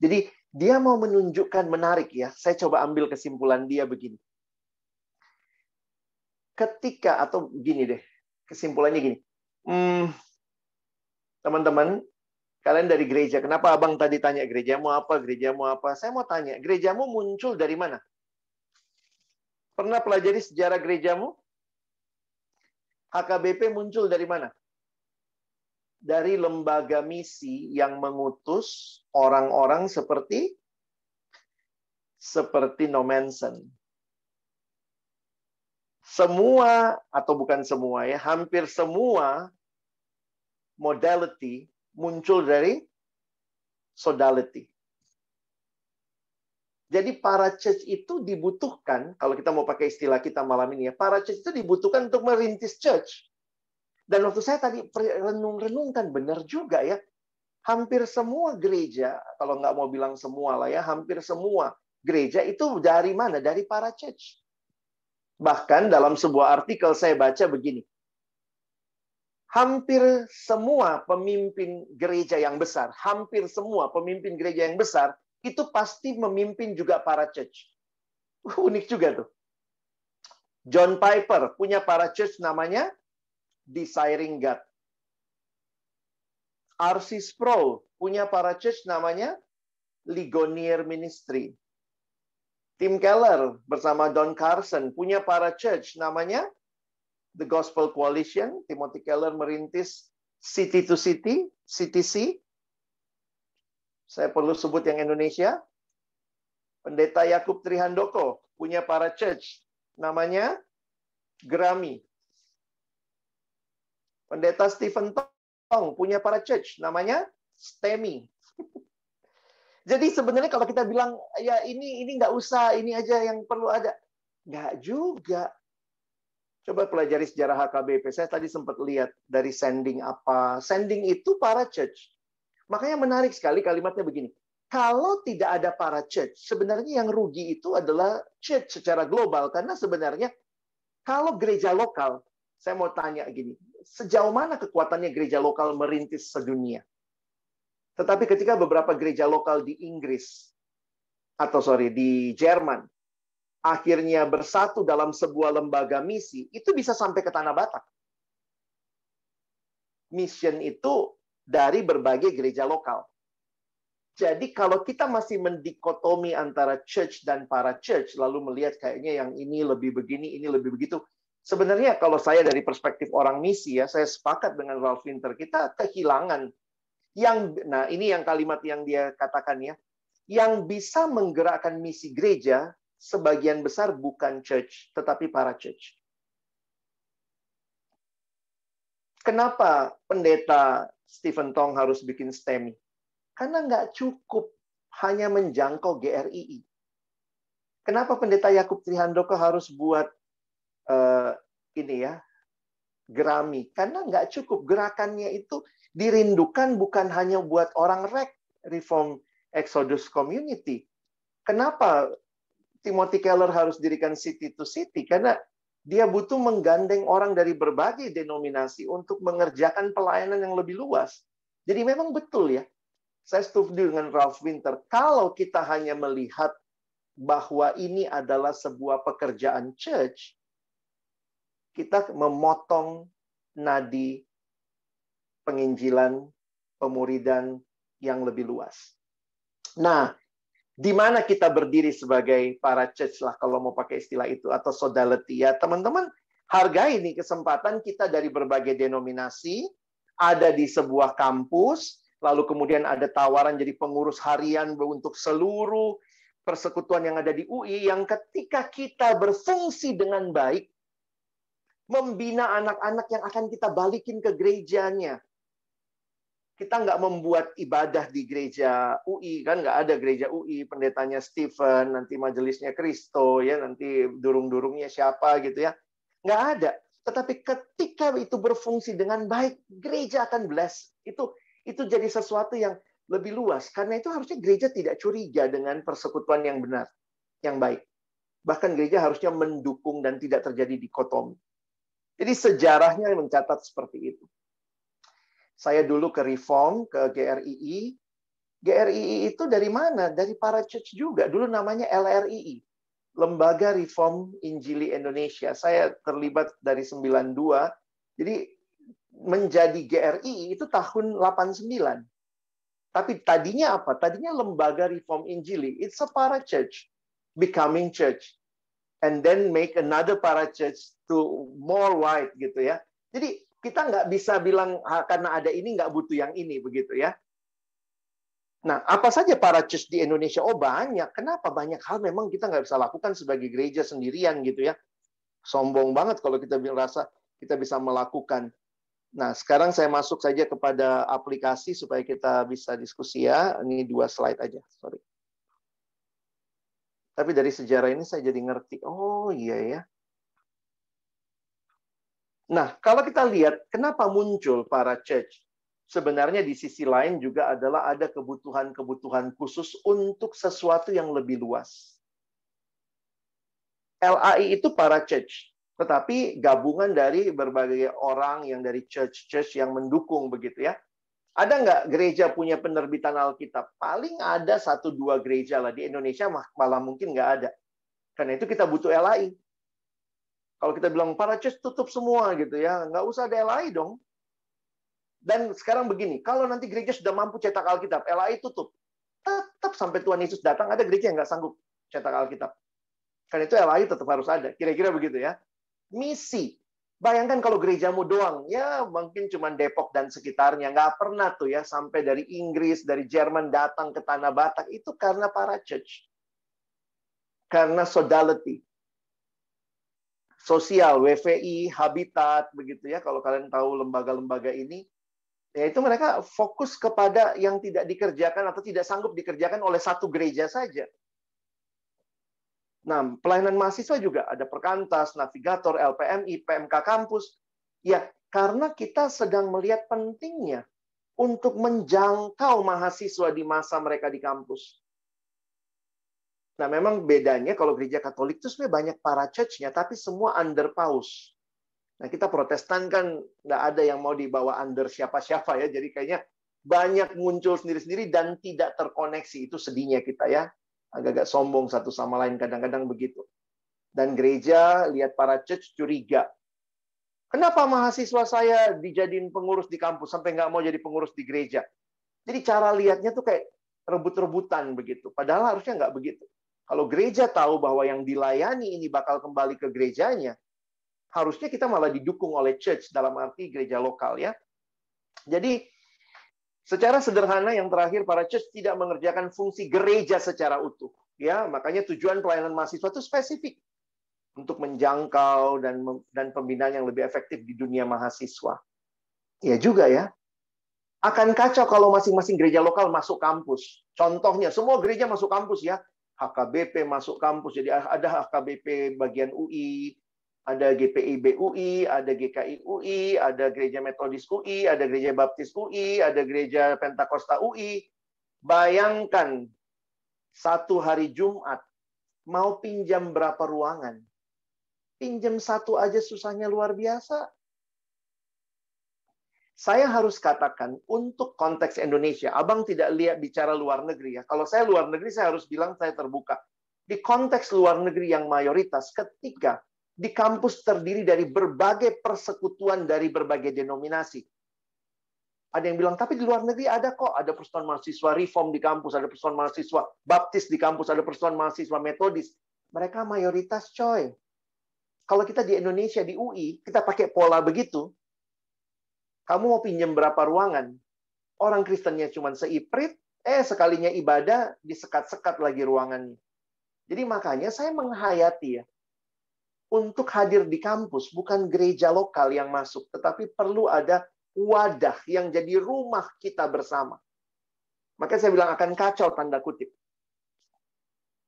Jadi dia mau menunjukkan, menarik ya, saya coba ambil kesimpulan dia begini. Atau gini deh, kesimpulannya gini. Teman-teman, kalian dari gereja, kenapa abang tadi tanya gerejamu apa? Saya mau tanya, gerejamu muncul dari mana? Pernah pelajari sejarah gerejamu? HKBP muncul dari mana? Dari lembaga misi yang mengutus orang-orang seperti Nomensen. Semua, atau bukan semua ya, hampir semua modality muncul dari sodality. Jadi para church itu dibutuhkan, kalau kita mau pakai istilah kita malam ini ya, para church itu dibutuhkan untuk merintis church. Dan waktu saya tadi renung-renungkan, benar juga ya. Hampir semua gereja, kalau nggak mau bilang semua lah ya, hampir semua gereja itu dari mana? Dari para church. Bahkan dalam sebuah artikel saya baca begini. Hampir semua pemimpin gereja yang besar, itu pasti memimpin juga para church. Unik juga tuh. John Piper punya para church namanya Desiring God. R.C. Sproul punya para church namanya Ligonier Ministry. Tim Keller bersama Don Carson punya para church namanya The Gospel Coalition. Timothy Keller merintis City to City, CTC. Saya perlu sebut yang Indonesia. Pendeta Yakub Trihandoko punya para church namanya Grami. Pendeta Stephen Tong punya para church namanya STEMI. Jadi sebenarnya kalau kita bilang ya ini nggak usah, ini aja yang perlu ada, nggak juga. Coba pelajari sejarah HKBP. Saya tadi sempat lihat dari sending apa. Sending itu para church. Makanya menarik sekali kalimatnya begini. Kalau tidak ada para church, sebenarnya yang rugi itu adalah church secara global. Karena sebenarnya kalau gereja lokal, saya mau tanya gini, sejauh mana kekuatannya gereja lokal merintis sedunia? Tetapi ketika beberapa gereja lokal di Inggris, di Jerman, akhirnya bersatu dalam sebuah lembaga misi, itu bisa sampai ke Tanah Batak. Mission itu dari berbagai gereja lokal. Jadi kalau kita masih mendikotomi antara church dan para church, lalu melihat kayaknya yang ini lebih begini, ini lebih begitu. Sebenarnya kalau saya dari perspektif orang misi ya, saya sepakat dengan Ralph Winter, kita kehilangan nah ini yang kalimat yang dia katakan ya, yang bisa menggerakkan misi gereja sebagian besar bukan church, tetapi para church. Kenapa pendeta Stephen Tong harus bikin STEMI? Karena nggak cukup hanya menjangkau GRII. Kenapa pendeta Yakub Trihandoko harus buat Grami? Karena nggak cukup. Gerakannya itu dirindukan bukan hanya buat orang Reform Exodus Community. Kenapa Timothy Keller harus dirikan City to City? Karena dia butuh menggandeng orang dari berbagai denominasi untuk mengerjakan pelayanan yang lebih luas. Jadi memang betul ya. Saya setuju dengan Ralph Winter. Kalau kita hanya melihat bahwa ini adalah sebuah pekerjaan church, kita memotong nadi penginjilan, pemuridan yang lebih luas. Nah, di mana kita berdiri sebagai para church lah, kalau mau pakai istilah itu, atau sodality. Ya, teman-teman, hargai ini kesempatan kita dari berbagai denominasi, ada di sebuah kampus, lalu kemudian ada tawaran jadi pengurus harian untuk seluruh persekutuan yang ada di UI, yang ketika kita berfungsi dengan baik, membina anak-anak yang akan kita balikin ke gerejanya. Kita nggak membuat ibadah di gereja UI, kan nggak ada gereja UI, pendetanya Stephen, nanti majelisnya Kristo, ya nanti durung-durungnya siapa gitu ya. Nggak ada. Tetapi ketika itu berfungsi dengan baik, gereja akan bless. Itu jadi sesuatu yang lebih luas. Karena itu harusnya gereja tidak curiga dengan persekutuan yang benar, yang baik. Bahkan gereja harusnya mendukung dan tidak terjadi dikotomi. Jadi sejarahnya mencatat seperti itu. Saya dulu ke Reform, ke GRII. GRII itu dari mana? Dari para church juga. Dulu namanya LRII. Lembaga Reform Injili Indonesia. Saya terlibat dari 92. Jadi menjadi GRII itu tahun 89. Tapi tadinya apa? Tadinya Lembaga Reform Injili. It's a para church. Becoming church. And then make another para church to more wide gitu ya. Jadi kita nggak bisa bilang karena ada ini nggak butuh yang ini begitu ya. Nah, apa saja para church di Indonesia? Oh banyak. Kenapa? Banyak hal memang kita nggak bisa lakukan sebagai gereja sendirian gitu ya. Sombong banget kalau kita merasa kita bisa melakukan. Nah, sekarang saya masuk saja kepada aplikasi supaya kita bisa diskusi ya. Ini 2 slide aja, sorry. Tapi dari sejarah ini saya jadi ngerti. Oh iya ya. Nah, kalau kita lihat kenapa muncul para church, sebenarnya di sisi lain juga adalah ada kebutuhan-kebutuhan khusus untuk sesuatu yang lebih luas. LAI itu para church, tetapi gabungan dari berbagai orang yang dari church-church yang mendukung begitu ya. Ada nggak gereja punya penerbitan Alkitab? Paling ada 1-2 gereja lah. Di Indonesia malah mungkin nggak ada. Karena itu kita butuh LAI. Kalau kita bilang para church tutup semua gitu ya, nggak usah ada LAI dong. Dan sekarang begini, kalau nanti gereja sudah mampu cetak Alkitab, LAI tutup. Tetap sampai Tuhan Yesus datang, ada gereja yang nggak sanggup cetak Alkitab. Karena itu LAI tetap harus ada. Kira-kira begitu ya. Misi. Bayangkan kalau gerejamu doang, ya mungkin cuma Depok dan sekitarnya. Nggak pernah tuh ya, sampai dari Inggris, dari Jerman datang ke Tanah Batak. Itu karena para church. Karena sodality. Sosial, WVI, Habitat, begitu ya. Kalau kalian tahu lembaga-lembaga ini, ya itu mereka fokus kepada yang tidak dikerjakan atau tidak sanggup dikerjakan oleh satu gereja saja. Nah, pelayanan mahasiswa juga ada Perkantas, Navigator, LPMI, PMK Kampus. Ya, karena kita sedang melihat pentingnya untuk menjangkau mahasiswa di masa mereka di kampus. Nah, memang bedanya kalau gereja Katolik itu sebenarnya banyak para church-nya, tapi semua under paus. Nah, kita Protestan kan nggak ada yang mau dibawa under siapa-siapa ya, jadi kayaknya banyak muncul sendiri-sendiri dan tidak terkoneksi. Itu sedihnya kita ya, agak-agak sombong satu sama lain kadang-kadang begitu. Dan gereja lihat para church curiga. Kenapa mahasiswa saya dijadiin pengurus di kampus sampai nggak mau jadi pengurus di gereja? Jadi cara lihatnya tuh kayak rebut-rebutan begitu. Padahal harusnya nggak begitu. Kalau gereja tahu bahwa yang dilayani ini bakal kembali ke gerejanya, harusnya kita malah didukung oleh church dalam arti gereja lokal ya. Jadi secara sederhana yang terakhir para church tidak mengerjakan fungsi gereja secara utuh. Ya, makanya tujuan pelayanan mahasiswa itu spesifik untuk menjangkau dan pembinaan yang lebih efektif di dunia mahasiswa. Ya juga ya. Akan kacau kalau masing-masing gereja lokal masuk kampus. Contohnya, semua gereja masuk kampus ya. HKBP masuk kampus, jadi ada HKBP bagian UI, ada GPIB UI, ada GKI UI, ada Gereja Metodis UI, ada Gereja Baptis UI, ada Gereja Pentakosta UI. Bayangkan, satu hari Jumat, mau pinjam berapa ruangan? Pinjam satu aja susahnya luar biasa. Saya harus katakan, untuk konteks Indonesia, Abang tidak lihat bicara luar negeri ya. Kalau saya luar negeri, saya harus bilang saya terbuka. Di konteks luar negeri yang mayoritas, ketika di kampus terdiri dari berbagai persekutuan dari berbagai denominasi. Ada yang bilang, tapi di luar negeri ada kok. Ada persekutuan mahasiswa Reform di kampus, ada persekutuan mahasiswa Baptis di kampus, ada persekutuan mahasiswa Metodis. Mereka mayoritas coy. Kalau kita di Indonesia, di UI, kita pakai pola begitu, kamu mau pinjam berapa ruangan? Orang Kristennya cuma seiprit, sekalinya ibadah, disekat-sekat lagi ruangannya. Jadi makanya saya menghayati ya, untuk hadir di kampus, bukan gereja lokal yang masuk, tetapi perlu ada wadah, yang jadi rumah kita bersama. Maka saya bilang akan kacau, tanda kutip.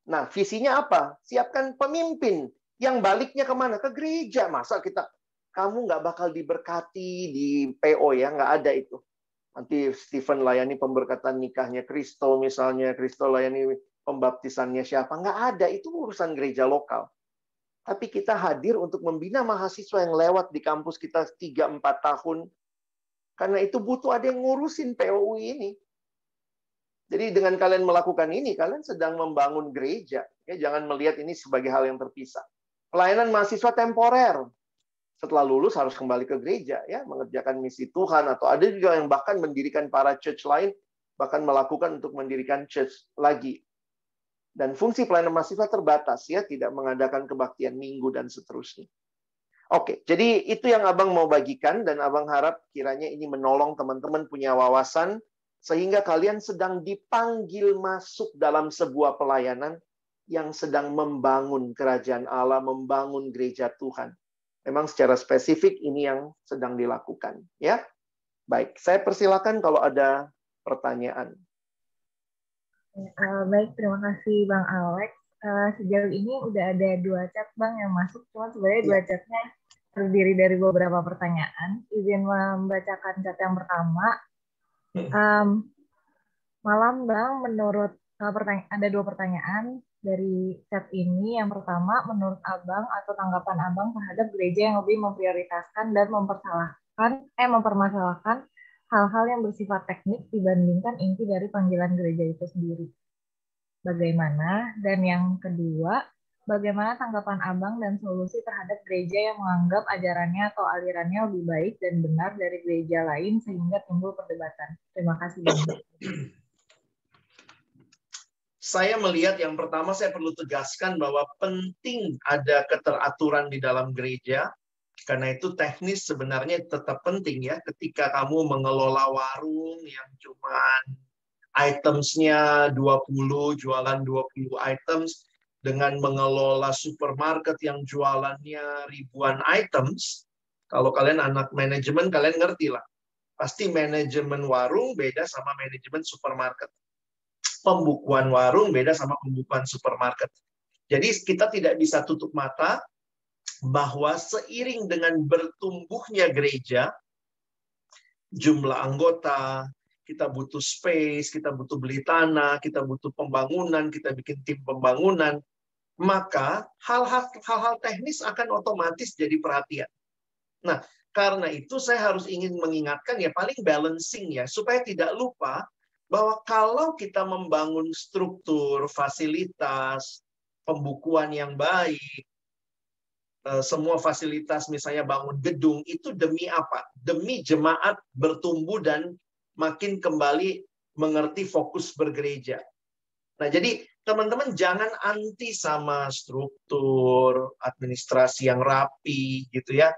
Nah, visinya apa? Siapkan pemimpin yang baliknya kemana? Ke gereja. Masa kamu nggak bakal diberkati di PO ya? Nggak ada itu. Nanti Stephen layani pemberkatan nikahnya Kristo misalnya, Kristo layani pembaptisannya siapa. Nggak ada, itu urusan gereja lokal. Tapi kita hadir untuk membina mahasiswa yang lewat di kampus kita 3-4 tahun. Karena itu butuh ada yang ngurusin POU ini. Jadi dengan kalian melakukan ini, kalian sedang membangun gereja. Ya, jangan melihat ini sebagai hal yang terpisah. Pelayanan mahasiswa temporer. Setelah lulus harus kembali ke gereja, ya, mengerjakan misi Tuhan. Atau ada juga yang bahkan mendirikan para church lain, bahkan melakukan untuk mendirikan church lagi. Dan fungsi pelayanan mahasiswa terbatas, ya, tidak mengadakan kebaktian minggu dan seterusnya. Oke, jadi itu yang Abang mau bagikan, dan Abang harap kiranya ini menolong teman-teman punya wawasan, sehingga kalian sedang dipanggil masuk dalam sebuah pelayanan yang sedang membangun kerajaan Allah, membangun gereja Tuhan. Memang secara spesifik ini yang sedang dilakukan, ya. Baik, saya persilakan kalau ada pertanyaan. Baik, terima kasih Bang Alex. Sejauh ini udah ada 2 chat Bang yang masuk, cuma sebenarnya 2 chatnya terdiri dari beberapa pertanyaan. Izin membacakan chat yang pertama. Malam Bang, menurut ada 2 pertanyaan dari chat ini. Yang pertama, menurut Abang atau tanggapan Abang terhadap gereja yang lebih memprioritaskan dan mempermasalahkan hal-hal yang bersifat teknik dibandingkan inti dari panggilan gereja itu sendiri. Bagaimana? Dan yang kedua, bagaimana tanggapan Abang dan solusi terhadap gereja yang menganggap ajarannya atau alirannya lebih baik dan benar dari gereja lain sehingga timbul perdebatan? Terima kasih Bang. Saya melihat yang pertama saya perlu tegaskan bahwa penting ada keteraturan di dalam gereja. Karena itu teknis sebenarnya tetap penting ya. Ketika kamu mengelola warung yang cuman itemsnya 20, jualan 20 items, dengan mengelola supermarket yang jualannya ribuan items, kalau kalian anak manajemen, kalian ngerti lah. Pasti manajemen warung beda sama manajemen supermarket. Pembukuan warung beda sama pembukuan supermarket. Jadi kita tidak bisa tutup mata bahwa seiring dengan bertumbuhnya gereja, jumlah anggota, kita butuh space, kita butuh beli tanah, kita butuh pembangunan, kita bikin tim pembangunan, maka hal-hal teknis akan otomatis jadi perhatian. Nah, karena itu saya harus ingin mengingatkan ya paling balancing ya, supaya tidak lupa bahwa kalau kita membangun struktur, fasilitas, pembukuan yang baik, semua fasilitas misalnya bangun gedung, itu demi apa? Demi jemaat bertumbuh dan makin kembali mengerti fokus bergereja. Nah, jadi teman-teman jangan anti sama struktur, administrasi yang rapi gitu ya.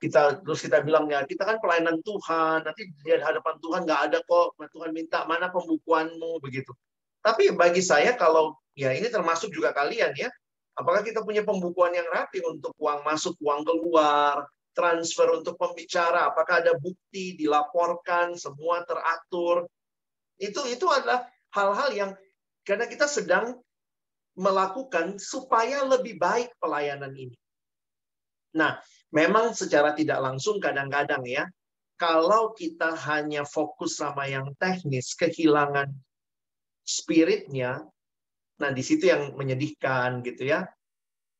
Terus kita bilang ya, kita kan pelayanan Tuhan, nanti di hadapan Tuhan nggak ada kok, Tuhan minta mana pembukuanmu begitu. Tapi bagi saya kalau ya ini termasuk juga kalian ya, apakah kita punya pembukuan yang rapi untuk uang masuk, uang keluar, transfer untuk pembicara, apakah ada bukti, dilaporkan, semua teratur. Itu adalah hal-hal yang karena kita sedang melakukan supaya lebih baik pelayanan ini. Nah, memang secara tidak langsung kadang-kadang ya, kalau kita hanya fokus sama yang teknis, kehilangan spiritnya, nah di situ yang menyedihkan gitu ya.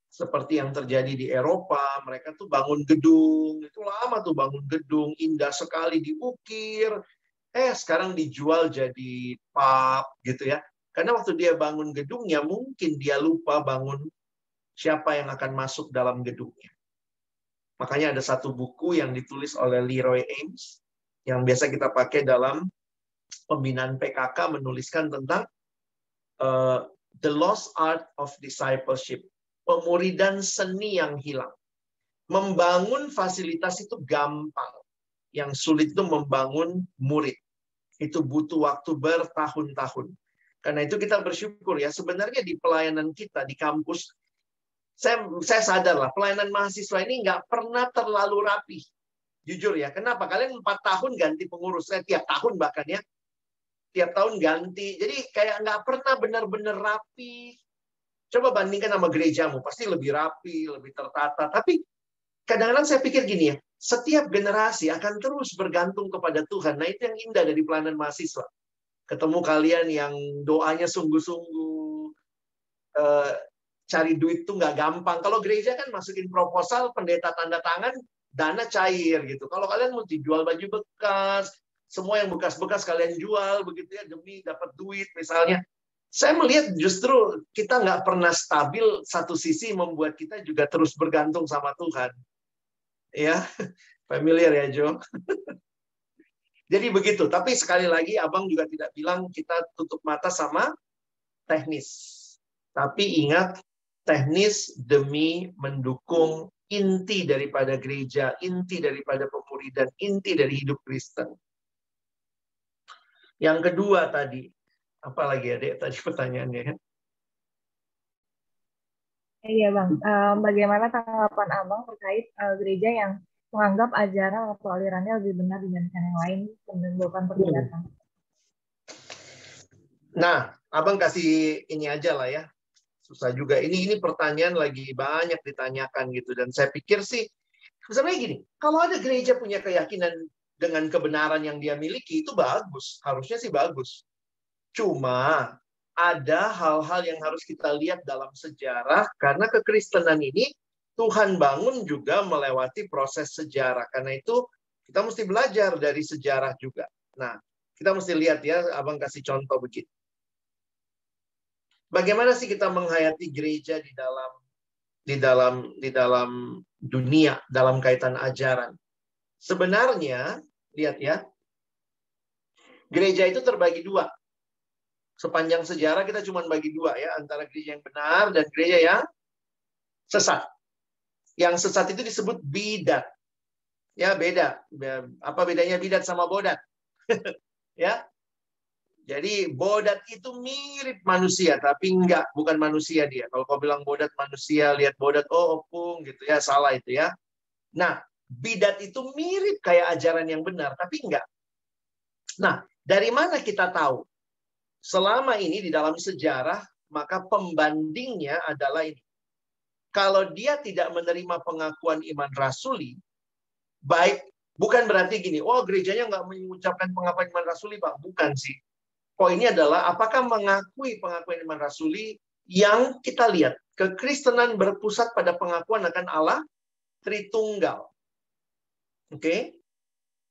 Seperti yang terjadi di Eropa, mereka tuh bangun gedung, itu lama tuh bangun gedung, indah sekali diukir, sekarang dijual jadi pub gitu ya. Karena waktu dia bangun gedungnya, mungkin dia lupa bangun siapa yang akan masuk dalam gedungnya. Makanya ada satu buku yang ditulis oleh Leroy Ames, yang biasa kita pakai dalam pembinaan PKK, menuliskan tentang The Lost Art of Discipleship. Pemuridan seni yang hilang. Membangun fasilitas itu gampang. Yang sulit itu membangun murid. Itu butuh waktu bertahun-tahun. Karena itu kita bersyukur ya, sebenarnya di pelayanan kita, di kampus, saya sadar lah, pelayanan mahasiswa ini nggak pernah terlalu rapi. Jujur ya, kenapa? Kalian 4 tahun ganti pengurus. Tiap tahun bahkan ya. Tiap tahun ganti. Jadi kayak nggak pernah benar-benar rapi. Coba bandingkan sama gerejamu. Pasti lebih rapi, lebih tertata. Tapi kadang-kadang saya pikir gini ya. Setiap generasi akan terus bergantung kepada Tuhan. Nah, itu yang indah dari pelayanan mahasiswa. Ketemu kalian yang doanya sungguh-sungguh. Cari duit tuh nggak gampang. Kalau gereja kan masukin proposal, pendeta tanda tangan, dana cair gitu. Kalau kalian mau dijual baju bekas, semua yang bekas-bekas kalian jual begitu ya demi dapat duit misalnya. Saya melihat justru kita nggak pernah stabil. Satu sisi membuat kita juga terus bergantung sama Tuhan. Ya, familiar ya Jo. Jadi begitu. Tapi sekali lagi Abang juga tidak bilang kita tutup mata sama teknis. Tapi ingat, teknis demi mendukung inti daripada gereja, inti daripada pemuridan, inti dari hidup Kristen. Yang kedua tadi, apa lagi Adek tadi pertanyaannya? Iya Bang, bagaimana tanggapan Abang terkait gereja yang menganggap ajaran atau alirannya lebih benar dibandingkan yang lain dan menimbulkan perdebatan? Nah, Abang kasih ini aja lah ya. Susah juga. Ini pertanyaan lagi banyak ditanyakan gitu. Dan saya pikir sih, sebenarnya gini, kalau ada gereja punya keyakinan dengan kebenaran yang dia miliki, itu bagus. Harusnya sih bagus. Cuma, ada hal-hal yang harus kita lihat dalam sejarah, karena kekristenan ini, Tuhan bangun juga melewati proses sejarah. Karena itu, kita mesti belajar dari sejarah juga. Nah, kita mesti lihat ya, Abang kasih contoh begitu. Bagaimana sih kita menghayati gereja di dalam dunia, dalam kaitan ajaran? Sebenarnya, lihat ya, gereja itu terbagi dua. Sepanjang sejarah kita cuma bagi dua ya, antara gereja yang benar dan gereja yang sesat. Yang sesat itu disebut bidat. Ya, beda. Apa bedanya bidat sama bodat? Ya. Jadi bodat itu mirip manusia, tapi enggak, bukan manusia dia. Kalau kau bilang bodat manusia, lihat bodat, oh opung gitu ya, salah itu ya. Nah, bidat itu mirip kayak ajaran yang benar, tapi enggak. Nah, dari mana kita tahu? Selama ini di dalam sejarah, maka pembandingnya adalah ini. Kalau dia tidak menerima pengakuan iman rasuli, baik, bukan berarti gini, oh gerejanya nggak mengucapkan pengakuan iman rasuli, Pak. Bukan sih. Poinnya adalah apakah mengakui pengakuan iman rasuli yang kita lihat. Kekristenan berpusat pada pengakuan akan Allah Tritunggal. Oke?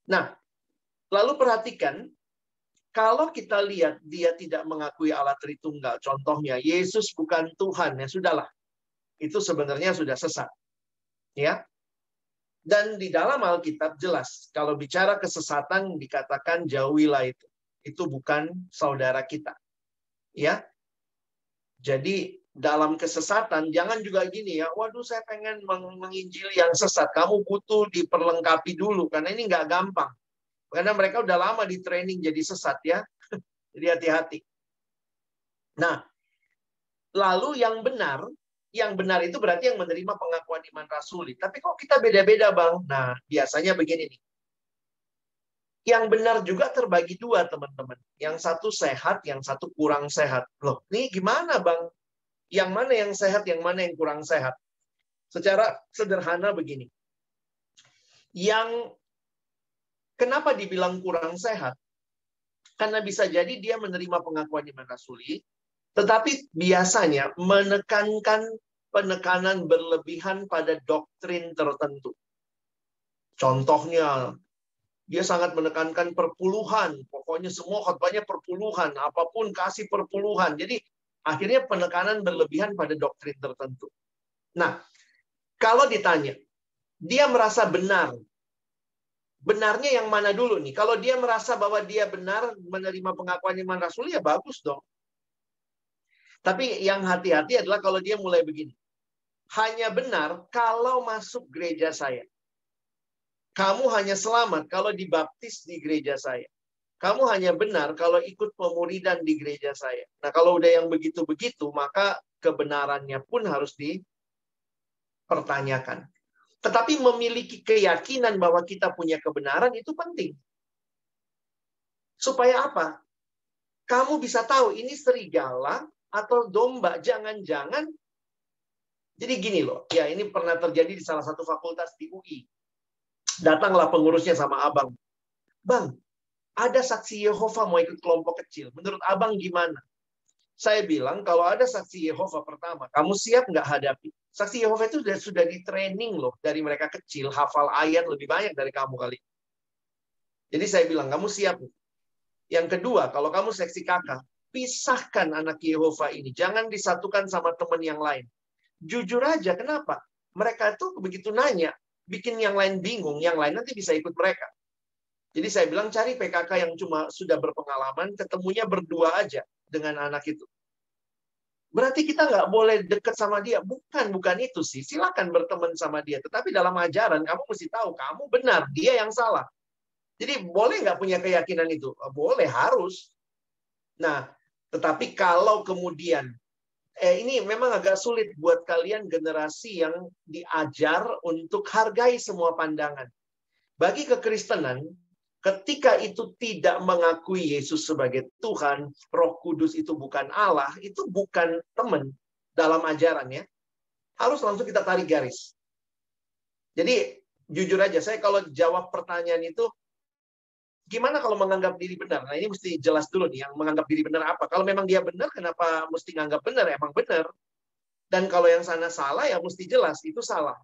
Nah, lalu perhatikan, kalau kita lihat dia tidak mengakui Allah Tritunggal, contohnya Yesus bukan Tuhan, ya sudahlah. Itu sebenarnya sudah sesat. Ya. Dan di dalam Alkitab jelas, kalau bicara kesesatan dikatakan jauhilah itu. Itu bukan saudara kita. Ya. Jadi dalam kesesatan jangan juga gini ya, waduh saya pengen menginjili yang sesat. Kamu butuh diperlengkapi dulu karena ini nggak gampang. Karena mereka udah lama di training jadi sesat ya. Jadi hati-hati. Nah, lalu yang benar itu berarti yang menerima pengakuan iman rasuli. Tapi kok kita beda-beda, Bang? Nah, biasanya begini nih. Yang benar juga terbagi dua, teman-teman. Yang satu sehat, yang satu kurang sehat. Loh, ini gimana, Bang? Yang mana yang sehat, yang mana yang kurang sehat? Secara sederhana begini. Yang kenapa dibilang kurang sehat? Karena bisa jadi dia menerima pengakuan iman rasuli, tetapi biasanya menekankan penekanan berlebihan pada doktrin tertentu. Contohnya, dia sangat menekankan perpuluhan. Pokoknya semua khotbahnya perpuluhan. Apapun kasih perpuluhan. Jadi akhirnya penekanan berlebihan pada doktrin tertentu. Nah, kalau ditanya, dia merasa benar. Benarnya yang mana dulu nih? Kalau dia merasa bahwa dia benar menerima pengakuan iman rasuli, ya bagus dong. Tapi yang hati-hati adalah kalau dia mulai begini. Hanya benar kalau masuk gereja saya. Kamu hanya selamat kalau dibaptis di gereja saya. Kamu hanya benar kalau ikut pemuridan di gereja saya. Nah, kalau udah yang begitu-begitu, maka kebenarannya pun harus dipertanyakan. Tetapi memiliki keyakinan bahwa kita punya kebenaran itu penting. Supaya apa? Kamu bisa tahu ini serigala atau domba. Jangan-jangan. Jadi gini loh. Ya, ini pernah terjadi di salah satu fakultas di UI. Datanglah pengurusnya sama abang. Bang, ada saksi Yehova mau ikut kelompok kecil. Menurut abang gimana? Saya bilang, kalau ada saksi Yehova pertama, kamu siap nggak hadapi? Saksi Yehova itu sudah di training loh. Dari mereka kecil, hafal ayat lebih banyak dari kamu kali. Jadi saya bilang, kamu siap. Yang kedua, kalau kamu seksi kakak, pisahkan anak Yehova ini. Jangan disatukan sama teman yang lain. Jujur aja, kenapa? Mereka itu begitu nanya, bikin yang lain bingung, yang lain nanti bisa ikut mereka. Jadi saya bilang, cari PKK yang cuma sudah berpengalaman, ketemunya berdua aja dengan anak itu. Berarti kita nggak boleh dekat sama dia. Bukan itu sih. Silakan berteman sama dia. Tetapi dalam ajaran, kamu mesti tahu, kamu benar, dia yang salah. Jadi boleh nggak punya keyakinan itu? Boleh, harus. Nah, tetapi kalau kemudian, ini memang agak sulit buat kalian generasi yang diajar untuk hargai semua pandangan. Bagi kekristenan, ketika itu tidak mengakui Yesus sebagai Tuhan, Roh Kudus itu bukan Allah, itu bukan teman dalam ajarannya. Harus langsung kita tarik garis. Jadi, jujur aja, saya kalau jawab pertanyaan itu, gimana kalau menganggap diri benar? Nah, ini mesti jelas dulu nih, yang menganggap diri benar apa. Kalau memang dia benar, kenapa mesti nganggap benar? Emang benar. Dan kalau yang sana salah, ya mesti jelas, itu salah.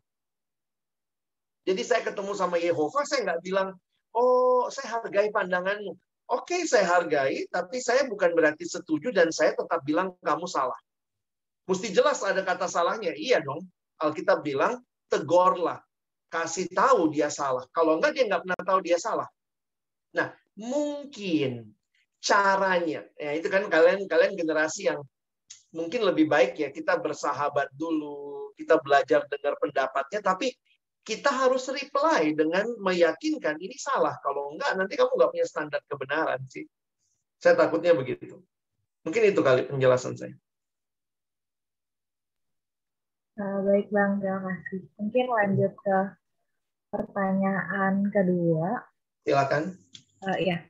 Jadi saya ketemu sama Yehova, saya nggak bilang, oh, saya hargai pandanganmu. Oke, saya hargai, tapi saya bukan berarti setuju dan saya tetap bilang kamu salah. Mesti jelas ada kata salahnya. Iya dong. Alkitab bilang, tegorlah. Kasih tahu dia salah. Kalau enggak, dia nggak pernah tahu dia salah. Nah, mungkin caranya, ya itu kan kalian generasi yang mungkin lebih baik ya, kita bersahabat dulu, kita belajar dengar pendapatnya, tapi kita harus reply dengan meyakinkan ini salah. Kalau enggak, nanti kamu nggak punya standar kebenaran sih. Saya takutnya begitu. Mungkin itu kali penjelasan saya. Baik Bang, terima kasih. Mungkin lanjut ke pertanyaan kedua. Silakan. Ya,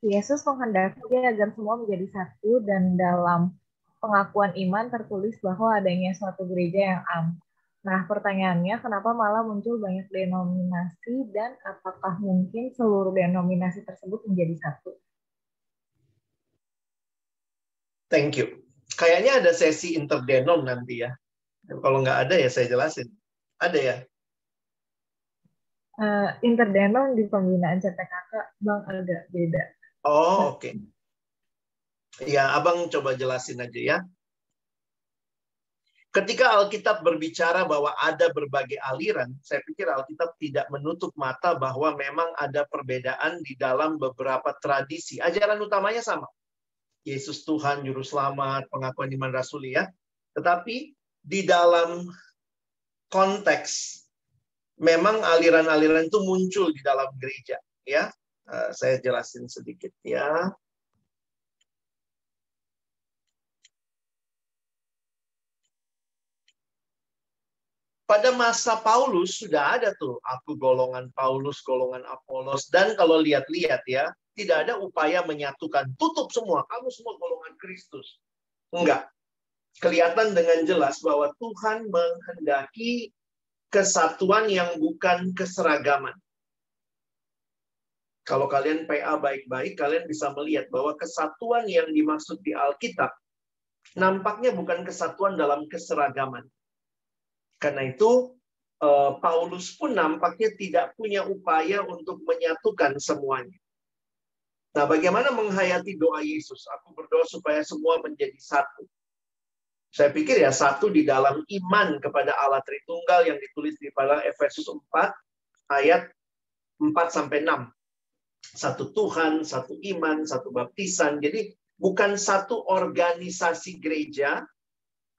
Yesus menghendaki agar semua menjadi satu dan dalam pengakuan iman tertulis bahwa adanya suatu gereja yang am. Nah, pertanyaannya, kenapa malah muncul banyak denominasi dan apakah mungkin seluruh denominasi tersebut menjadi satu? Thank you. Kayaknya ada sesi interdenom nanti ya. Kalau nggak ada ya saya jelasin. Ada ya? Interdenom di pembinaan CPKK, Bang, agak beda. Oh, oke. Ya, Abang coba jelasin aja ya. Ketika Alkitab berbicara bahwa ada berbagai aliran, saya pikir Alkitab tidak menutup mata bahwa memang ada perbedaan di dalam beberapa tradisi. Ajaran utamanya sama. Yesus Tuhan, Juru Selamat, pengakuan iman rasuli ya. Tetapi di dalam konteks, memang aliran-aliran itu muncul di dalam gereja. Ya, saya jelasin sedikit ya. Pada masa Paulus sudah ada tuh, aku golongan Paulus, golongan Apolos. Dan kalau lihat-lihat ya, tidak ada upaya menyatukan. Tutup semua, kamu semua golongan Kristus. Enggak. Kelihatan dengan jelas bahwa Tuhan menghendaki kesatuan yang bukan keseragaman. Kalau kalian PA baik-baik, kalian bisa melihat bahwa kesatuan yang dimaksud di Alkitab nampaknya bukan kesatuan dalam keseragaman. Karena itu, Paulus pun nampaknya tidak punya upaya untuk menyatukan semuanya. Nah, bagaimana menghayati doa Yesus? Aku berdoa supaya semua menjadi satu. Saya pikir ya, satu di dalam iman kepada Allah Tritunggal yang ditulis di pada Efesus 4, ayat 4-6. Satu Tuhan, satu iman, satu baptisan. Jadi, bukan satu organisasi gereja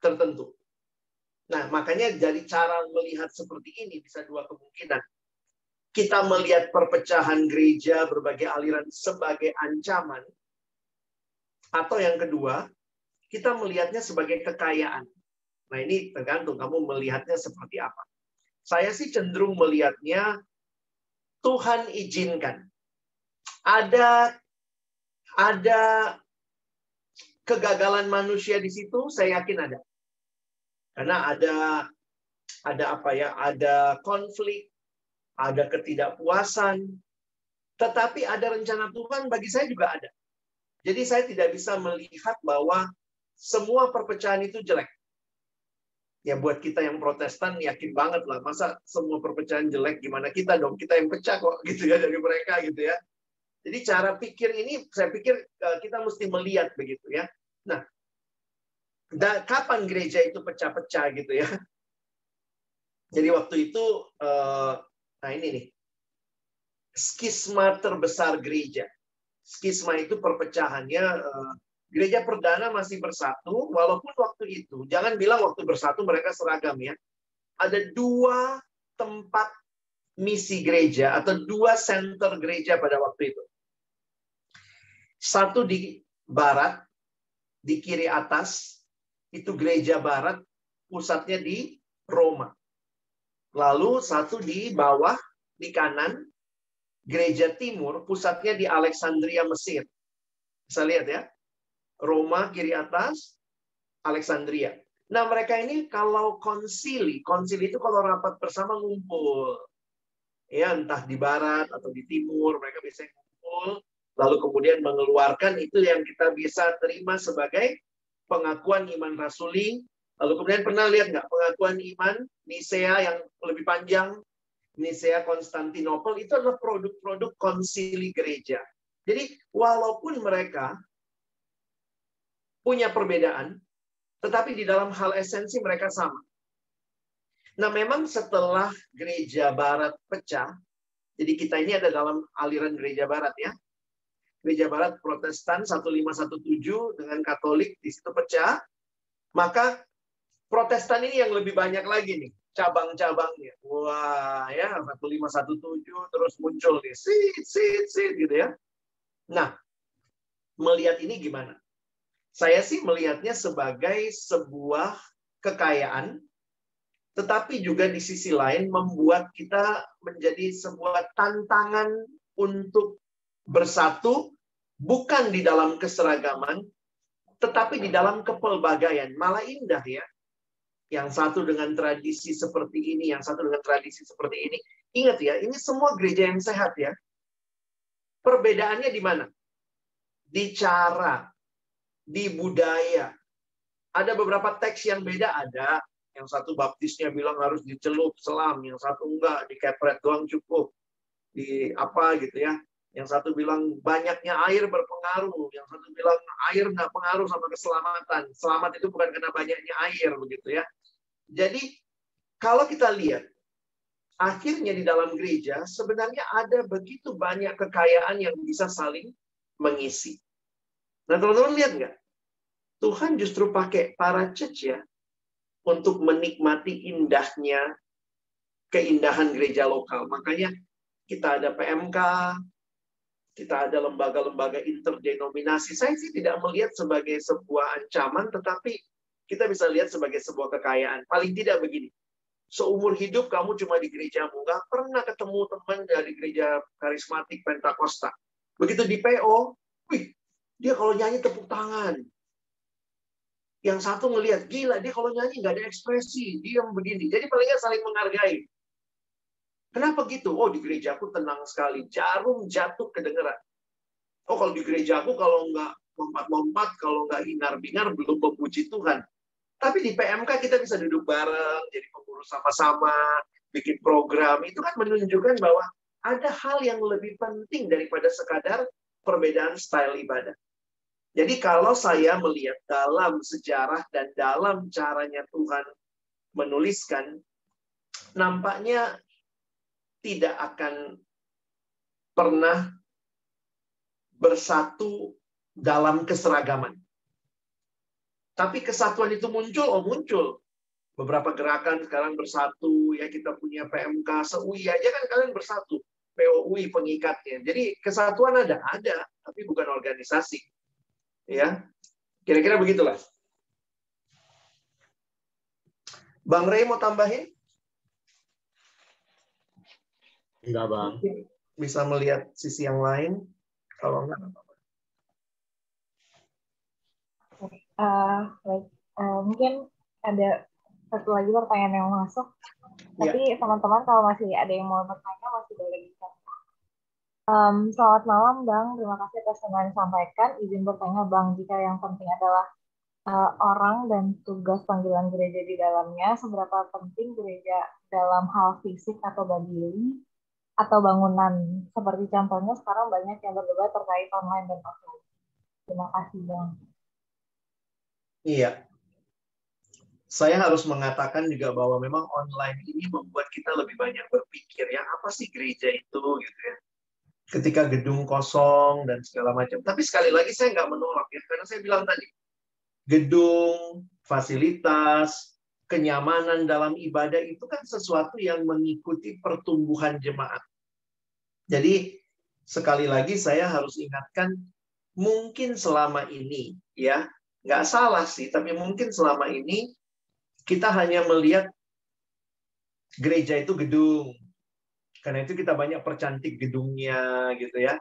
tertentu. Nah, makanya dari cara melihat seperti ini bisa dua kemungkinan. Kita melihat perpecahan gereja, berbagai aliran sebagai ancaman. Atau yang kedua, kita melihatnya sebagai kekayaan. Nah, ini tergantung kamu melihatnya seperti apa. Saya sih cenderung melihatnya Tuhan izinkan. Ada kegagalan manusia di situ, saya yakin ada. Karena ada apa ya? Ada konflik, ada ketidakpuasan. Tetapi ada rencana Tuhan bagi saya juga ada. Jadi saya tidak bisa melihat bahwa semua perpecahan itu jelek. Ya buat kita yang Protestan yakin banget lah. Masa semua perpecahan jelek, gimana kita dong? Kita yang pecah kok gitu ya dari mereka gitu ya. Jadi cara pikir ini saya pikir kita mesti melihat begitu ya. Nah, kapan gereja itu pecah-pecah gitu ya? Jadi waktu itu, nah ini nih, skisma terbesar gereja. Skisma itu perpecahannya, gereja perdana masih bersatu, walaupun waktu itu, jangan bilang waktu bersatu mereka seragam ya. Ada 2 tempat misi gereja, atau 2 center gereja pada waktu itu. Satu di barat, di kiri atas, itu gereja barat, pusatnya di Roma. Lalu satu di bawah, di kanan, gereja timur, pusatnya di Alexandria, Mesir. Bisa lihat ya. Roma kiri atas, Alexandria. Nah mereka ini kalau konsili itu kalau rapat bersama ngumpul. Ya entah di barat atau di timur, mereka bisa ngumpul. Lalu kemudian mengeluarkan itu yang kita bisa terima sebagai pengakuan iman rasuli. Lalu kemudian pernah lihat nggak pengakuan iman Nisea yang lebih panjang, Nisea Konstantinopel, itu adalah produk-produk konsili gereja. Jadi walaupun mereka punya perbedaan, tetapi di dalam hal esensi mereka sama. Nah memang setelah gereja barat pecah, jadi kita ini ada dalam aliran gereja barat ya. Gereja Barat Protestan 1517 dengan Katolik di situ pecah, maka Protestan ini yang lebih banyak lagi nih cabang-cabangnya. Wah ya 1517 terus muncul nih sit gitu ya. Nah melihat ini gimana? Saya sih melihatnya sebagai sebuah kekayaan, tetapi juga di sisi lain membuat kita menjadi sebuah tantangan untuk bersatu, bukan di dalam keseragaman, tetapi di dalam kepelbagaian. Malah indah ya. Yang satu dengan tradisi seperti ini, yang satu dengan tradisi seperti ini. Ingat ya, ini semua gereja yang sehat ya. Perbedaannya di mana? Di cara, di budaya. Ada beberapa teks yang beda, ada. Yang satu baptisnya bilang harus dicelup selam, yang satu enggak, dikepret doang cukup. Di apa gitu ya. Yang satu bilang banyaknya air berpengaruh. Yang satu bilang air nggak pengaruh sama keselamatan. Selamat itu bukan karena banyaknya air, begitu ya. Jadi, kalau kita lihat, akhirnya di dalam gereja, sebenarnya ada begitu banyak kekayaan yang bisa saling mengisi. Nah, teman-teman lihat nggak? Tuhan justru pakai para church ya, untuk menikmati indahnya, keindahan gereja lokal. Makanya, kita ada PMK, kita ada lembaga-lembaga interdenominasi. Saya sih tidak melihat sebagai sebuah ancaman, tetapi kita bisa lihat sebagai sebuah kekayaan. Paling tidak begini, seumur hidup kamu cuma di gerejamu, nggak pernah ketemu teman dari gereja karismatik Pentakosta. Begitu di PO, wih, dia kalau nyanyi tepuk tangan. Yang satu ngelihat, gila, dia kalau nyanyi nggak ada ekspresi, diam begini. Jadi paling nggak saling menghargai. Kenapa gitu? Oh, di gerejaku tenang sekali. Jarum jatuh kedengeran. Oh, kalau di gerejaku kalau nggak lompat-lompat, kalau nggak hingar-bingar, belum memuji Tuhan. Tapi di PMK kita bisa duduk bareng, jadi pengurus sama-sama, bikin program. Itu kan menunjukkan bahwa ada hal yang lebih penting daripada sekadar perbedaan style ibadah. Jadi kalau saya melihat dalam sejarah dan dalam caranya Tuhan menuliskan, nampaknya tidak akan pernah bersatu dalam keseragaman. Tapi kesatuan itu muncul, muncul. Beberapa gerakan sekarang bersatu, ya kita punya PMK, se-UI aja kan kalian bersatu. POUI pengikatnya. Jadi kesatuan ada, tapi bukan organisasi. Ya, kira-kira begitulah. Bang Rey mau tambahin? Enggak, Bang. Bisa melihat sisi yang lain? Kalau enggak, Baik. Mungkin ada satu lagi pertanyaan yang masuk. ya. Tapi teman-teman kalau masih ada yang mau bertanya masih boleh bisa. Selamat malam Bang, terima kasih atas yang disampaikan. Izin bertanya Bang, jika yang penting adalah orang dan tugas panggilan gereja di dalamnya, seberapa penting gereja dalam hal fisik atau bodily atau bangunan? Seperti contohnya sekarang banyak yang berdebat terkait online dan offline. Terima kasih Bang. Iya. Saya harus mengatakan juga bahwa memang online ini membuat kita lebih banyak berpikir, ya apa sih gereja itu, gitu ya. Ketika gedung kosong dan segala macam. Tapi sekali lagi saya nggak menolak ya, karena saya bilang tadi, gedung, fasilitas, kenyamanan dalam ibadah itu kan sesuatu yang mengikuti pertumbuhan jemaat. Jadi sekali lagi saya harus ingatkan, mungkin selama ini ya, nggak salah sih, tapi mungkin selama ini kita hanya melihat gereja itu gedung. Karena itu kita banyak percantik gedungnya gitu ya.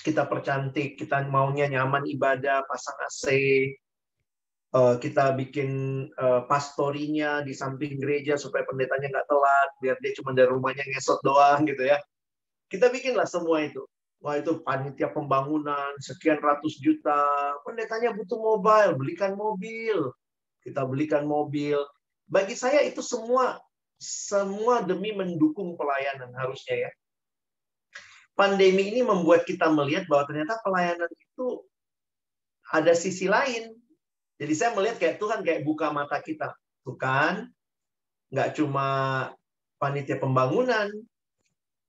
Kita percantik, kita maunya nyaman ibadah, pasang AC. Kita bikin pastorinya di samping gereja supaya pendetanya nggak telat, biar dia cuma dari rumahnya ngesot doang gitu ya. Kita bikinlah semua itu. Wah, itu panitia pembangunan sekian ratus juta, pendetanya butuh mobile, belikan mobil. Kita belikan mobil. Bagi saya itu semua demi mendukung pelayanan harusnya ya. Pandemi ini membuat kita melihat bahwa ternyata pelayanan itu ada sisi lain. Jadi saya melihat kayak Tuhan kayak buka mata kita. Tuh kan, nggak cuma panitia pembangunan,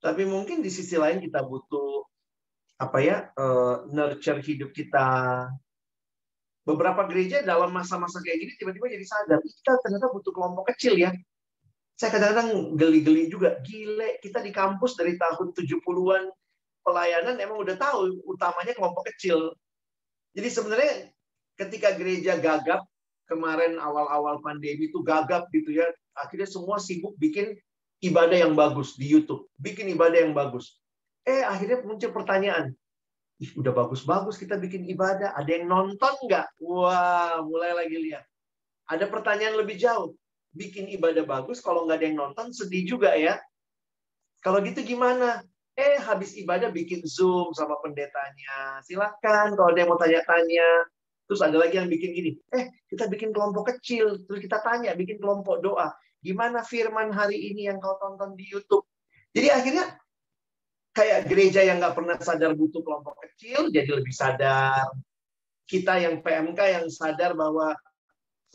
tapi mungkin di sisi lain kita butuh nurture hidup kita. Beberapa gereja dalam masa-masa kayak gini tiba-tiba jadi sadar, kita ternyata butuh kelompok kecil ya. Saya kadang-kadang geli-geli juga. Gile, kita di kampus dari tahun 70-an pelayanan emang udah tahu utamanya kelompok kecil. Jadi sebenarnya ketika gereja gagap, kemarin awal-awal pandemi itu gagap gitu ya, akhirnya semua sibuk bikin ibadah yang bagus di YouTube. Bikin ibadah yang bagus. Akhirnya muncul pertanyaan, udah bagus-bagus kita bikin ibadah, ada yang nonton nggak? Wah, mulai lagi lihat. Ada pertanyaan lebih jauh. Bikin ibadah bagus, kalau nggak ada yang nonton, sedih juga ya. Kalau gitu gimana? Habis ibadah bikin Zoom sama pendetanya. Silakan kalau ada yang mau tanya-tanya. Terus ada lagi yang bikin gini. Kita bikin kelompok kecil. Terus kita tanya, bikin kelompok doa. Gimana firman hari ini yang kau tonton di YouTube? Jadi akhirnya kayak gereja yang nggak pernah sadar butuh kelompok kecil, jadi lebih sadar. Kita yang PMK yang sadar bahwa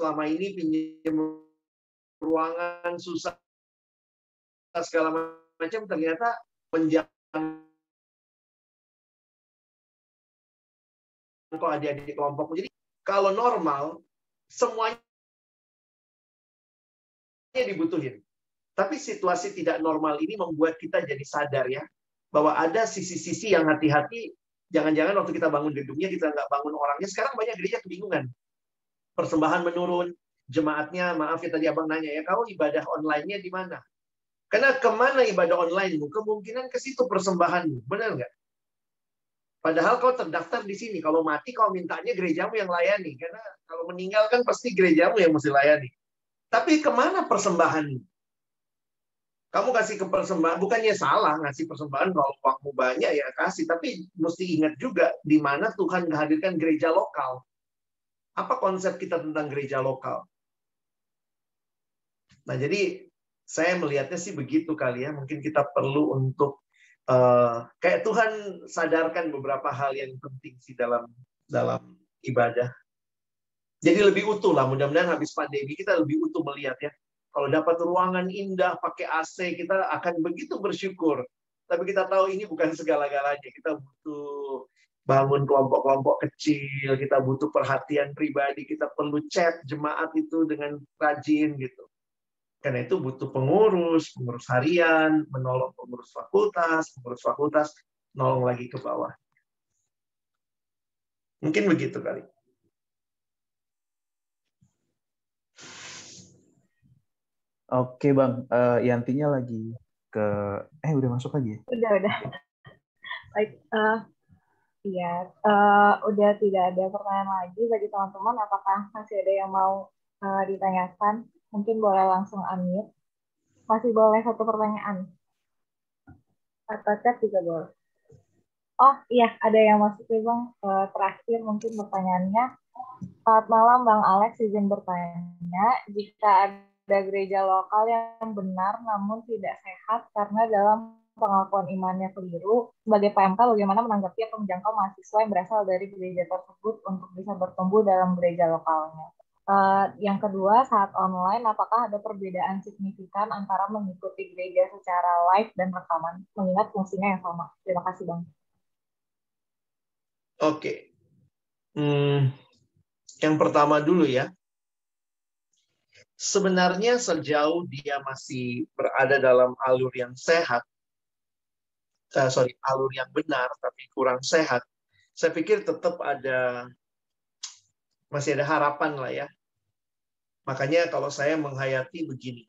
selama ini pinjam ruangan susah segala macam, ternyata menjangkau adik-adik kelompok. Jadi kalau normal, semuanya dibutuhin. Tapi situasi tidak normal ini membuat kita jadi sadar ya, bahwa ada sisi-sisi yang hati-hati. Jangan-jangan waktu kita bangun gedungnya, kita nggak bangun orangnya. Sekarang banyak gereja kebingungan. Persembahan menurun, jemaatnya, maaf ya tadi abang nanya ya, kau ibadah online-nya di mana? Karena kemana ibadah online-mu? Kemungkinan ke situ persembahanmu. Benar nggak? Padahal kau terdaftar di sini. Kalau mati, kau mintanya gerejamu yang layani. Karena kalau meninggal kan pasti gerejamu yang mesti layani. Tapi kemana persembahanmu? Kamu kasih ke persembahan, bukannya salah ngasih persembahan kalau uangmu banyak ya kasih. Tapi mesti ingat juga di mana Tuhan menghadirkan gereja lokal. Apa konsep kita tentang gereja lokal? Nah, jadi saya melihatnya sih begitu kali ya. Mungkin kita perlu untuk kayak Tuhan sadarkan beberapa hal yang penting sih dalam ibadah. Jadi lebih utuh lah. Mudah-mudahan habis pandemi kita lebih utuh melihat ya. Kalau dapat ruangan indah pakai AC, kita akan begitu bersyukur. Tapi kita tahu ini bukan segala-galanya. Kita butuh bangun kelompok-kelompok kecil, kita butuh perhatian pribadi, kita perlu chat jemaat itu dengan rajin gitu. Karena itu butuh pengurus harian, menolong pengurus fakultas, nolong lagi ke bawah. Mungkin begitu kali. Oke Bang, Yantinya lagi ke udah masuk aja. Udah. Baik, iya, udah tidak ada pertanyaan lagi bagi teman-teman. Apakah masih ada yang mau ditanyakan? Mungkin boleh langsung unmute. Masih boleh satu pertanyaan. Atau chat juga boleh. Oh iya, ada yang masuk nih Bang. Terakhir mungkin pertanyaannya. Selamat malam Bang Alex, izin bertanya. Jika ada gereja lokal yang benar namun tidak sehat karena dalam pengakuan imannya keliru, sebagai PMK bagaimana menanggapi atau menjangkau mahasiswa yang berasal dari gereja tersebut untuk bisa bertumbuh dalam gereja lokalnya? Yang kedua, saat online, apakah ada perbedaan signifikan antara mengikuti gereja secara live dan rekaman, mengingat fungsinya yang sama? Terima kasih, Bang. Oke. Yang pertama dulu ya. Sebenarnya sejauh dia masih berada dalam alur yang sehat, alur yang benar tapi kurang sehat, saya pikir tetap masih ada harapan lah ya. Makanya kalau saya menghayati begini,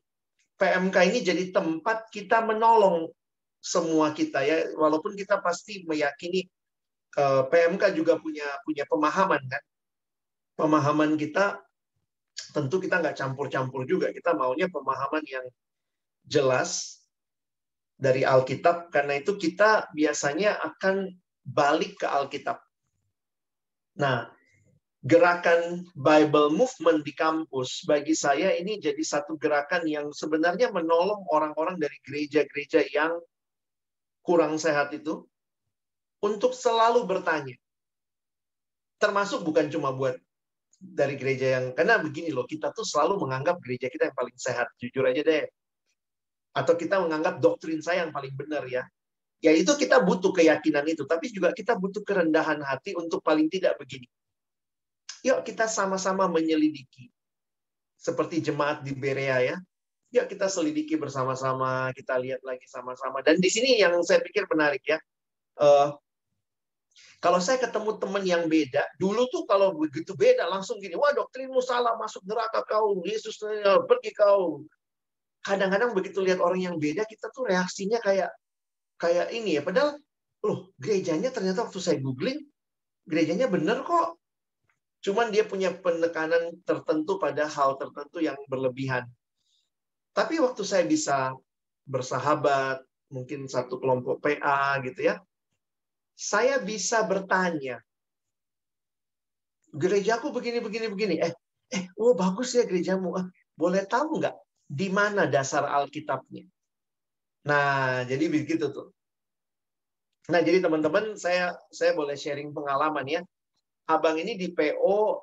PMK ini jadi tempat kita menolong semua kita ya, walaupun kita pasti meyakini PMK juga punya pemahaman kan. Pemahaman kita tentu kita nggak campur-campur juga. Kita maunya pemahaman yang jelas dari Alkitab, karena itu kita biasanya akan balik ke Alkitab. Nah, gerakan Bible Movement di kampus, bagi saya ini jadi satu gerakan yang sebenarnya menolong orang-orang dari gereja-gereja yang kurang sehat itu untuk selalu bertanya. Termasuk bukan cuma buat dari gereja yang, karena begini loh, kita tuh selalu menganggap gereja kita yang paling sehat, jujur aja deh. Atau kita menganggap doktrin saya yang paling benar ya. Ya itu kita butuh keyakinan itu, tapi juga kita butuh kerendahan hati untuk paling tidak begini. Yuk kita sama-sama menyelidiki. Seperti jemaat di Berea ya. Yuk kita selidiki bersama-sama, kita lihat lagi sama-sama. Dan di sini yang saya pikir menarik ya. Kalau saya ketemu teman yang beda, dulu tuh kalau begitu beda langsung gini, wah doktrinmu salah, masuk neraka kau, Yesus pergi kau. Kadang-kadang begitu lihat orang yang beda, kita tuh reaksinya kayak ini ya. Padahal, loh gerejanya ternyata waktu saya googling, gerejanya bener kok. Cuman dia punya penekanan tertentu pada hal tertentu yang berlebihan. Tapi waktu saya bisa bersahabat, mungkin satu kelompok PA gitu ya, saya bisa bertanya, gerejaku begini. Oh bagus ya gerejamu. Boleh tahu nggak di mana dasar Alkitabnya? Nah, jadi begitu tuh. Nah, jadi teman-teman, saya boleh sharing pengalaman ya. Abang ini di PO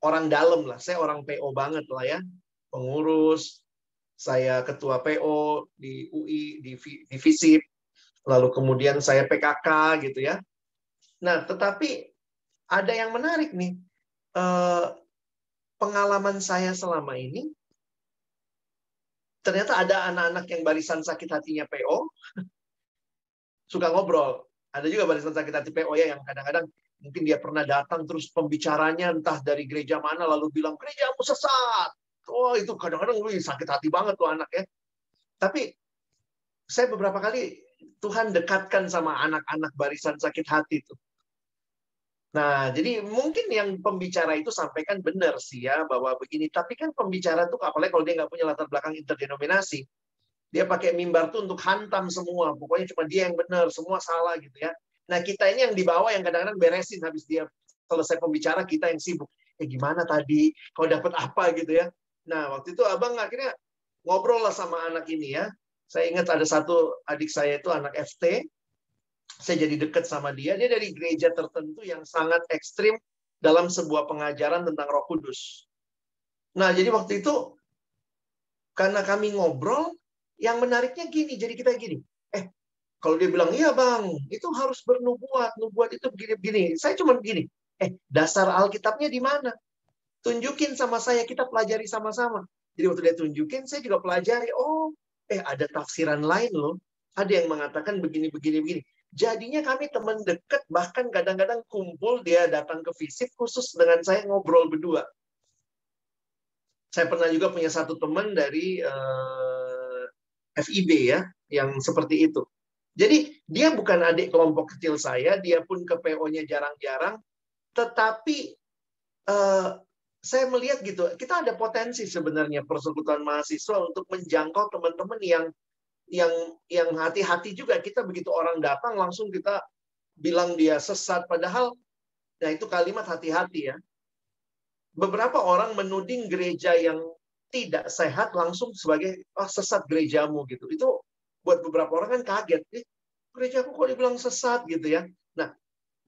orang dalam lah. Saya orang PO banget lah ya. Pengurus, saya ketua PO di UI, di FISIP. Lalu kemudian saya PKK gitu ya. Nah, tetapi ada yang menarik nih. Pengalaman saya selama ini, ternyata ada anak-anak yang barisan sakit hatinya PO, suka ngobrol. Ada juga barisan sakit hati PO ya, yang kadang-kadang mungkin dia pernah datang terus pembicaranya entah dari gereja mana, lalu bilang, gerejamu sesat. Oh, itu kadang-kadang sakit hati banget tuh anak ya. Tapi saya beberapa kali Tuhan dekatkan sama anak-anak barisan sakit hati itu. Nah, jadi mungkin yang pembicara itu sampaikan benar sih ya, bahwa begini. Tapi kan pembicara itu, apalagi kalau dia nggak punya latar belakang interdenominasi, dia pakai mimbar tuh untuk hantam semua. Pokoknya cuma dia yang benar, semua salah gitu ya. Nah, kita ini yang di bawah yang kadang-kadang beresin habis dia selesai pembicara, kita yang sibuk. Gimana tadi? Kau dapat apa gitu ya? Nah, waktu itu abang akhirnya ngobrol lah sama anak ini ya. Saya ingat ada satu adik saya itu anak FT. Saya jadi dekat sama dia. Dia dari gereja tertentu yang sangat ekstrim dalam sebuah pengajaran tentang Roh Kudus. Nah, jadi waktu itu karena kami ngobrol, yang menariknya gini, jadi kita gini. Kalau dia bilang, iya bang, itu harus bernubuat. Nubuat itu begini-begini. Saya cuma begini. Dasar Alkitabnya di mana? Tunjukin sama saya, kita pelajari sama-sama. Jadi waktu dia tunjukin, saya juga pelajari. Oh, ada tafsiran lain loh. Ada yang mengatakan begini. Jadinya kami teman dekat, bahkan kadang-kadang kumpul, dia datang ke FISIP khusus dengan saya ngobrol berdua. Saya pernah juga punya satu teman dari FIB ya, yang seperti itu. Jadi dia bukan adik kelompok kecil saya, dia pun ke PO-nya jarang-jarang, tetapi saya melihat gitu, kita ada potensi sebenarnya persekutuan mahasiswa untuk menjangkau teman-teman yang hati-hati juga. Kita begitu orang datang langsung kita bilang dia sesat, padahal nah itu kalimat hati-hati ya. Beberapa orang menuding gereja yang tidak sehat langsung sebagai sesat gerejamu gitu. Itu buat beberapa orang kan kaget, gerejaku kok dibilang sesat gitu ya. Nah,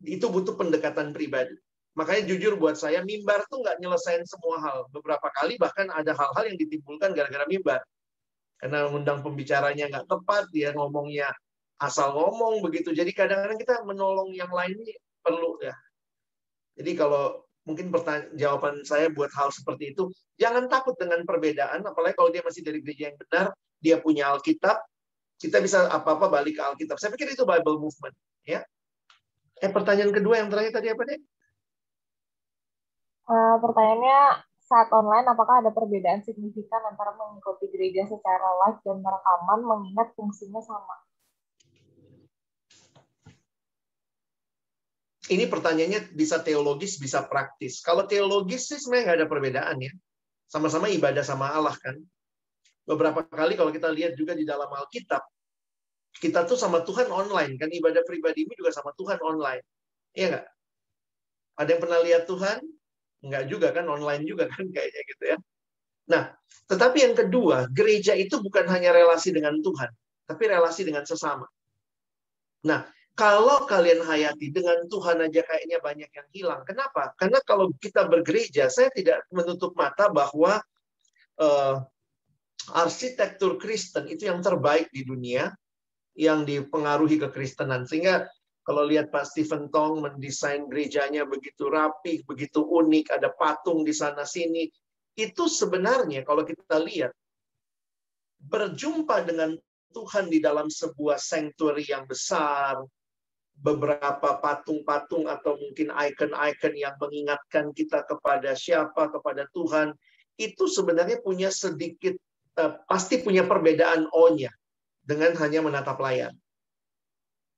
itu butuh pendekatan pribadi. Makanya jujur buat saya, mimbar tuh nggak nyelesain semua hal. Beberapa kali bahkan ada hal-hal yang ditimbulkan gara-gara mimbar. Karena undang pembicaranya nggak tepat, dia ngomongnya asal ngomong begitu. Jadi kadang-kadang kita menolong yang lain ini perlu ya. Jadi kalau mungkin jawaban saya buat hal seperti itu, jangan takut dengan perbedaan, apalagi kalau dia masih dari gereja yang benar, dia punya Alkitab, kita bisa apa-apa balik ke Alkitab. Saya pikir itu Bible movement. Ya. Pertanyaan kedua yang terakhir tadi apa deh? Pertanyaannya, saat online, apakah ada perbedaan signifikan antara mengikuti gereja secara live dan rekaman, mengingat fungsinya sama? Ini pertanyaannya bisa teologis, bisa praktis. Kalau teologis sih sebenarnya nggak ada perbedaan ya. Sama-sama ibadah sama Allah kan. Beberapa kali kalau kita lihat juga di dalam Alkitab, kita tuh sama Tuhan online kan, ibadah pribadi ini juga sama Tuhan online. Iya nggak? Ada yang pernah lihat Tuhan? Nggak juga kan, online juga kan kayaknya gitu ya. Nah, tetapi yang kedua, gereja itu bukan hanya relasi dengan Tuhan, tapi relasi dengan sesama. Nah, kalau kalian hayati dengan Tuhan aja kayaknya banyak yang hilang. Kenapa? Karena kalau kita bergereja, saya tidak menutup mata bahwa arsitektur Kristen itu yang terbaik di dunia, yang dipengaruhi kekristenan. Sehingga kalau lihat Pak Stephen Tong mendesain gerejanya begitu rapi, begitu unik, ada patung di sana-sini. Itu sebenarnya kalau kita lihat, berjumpa dengan Tuhan di dalam sebuah sanctuary yang besar, beberapa patung-patung atau mungkin icon-icon yang mengingatkan kita kepada siapa, kepada Tuhan, itu sebenarnya punya sedikit, pasti punya perbedaan O-nya dengan hanya menatap layar.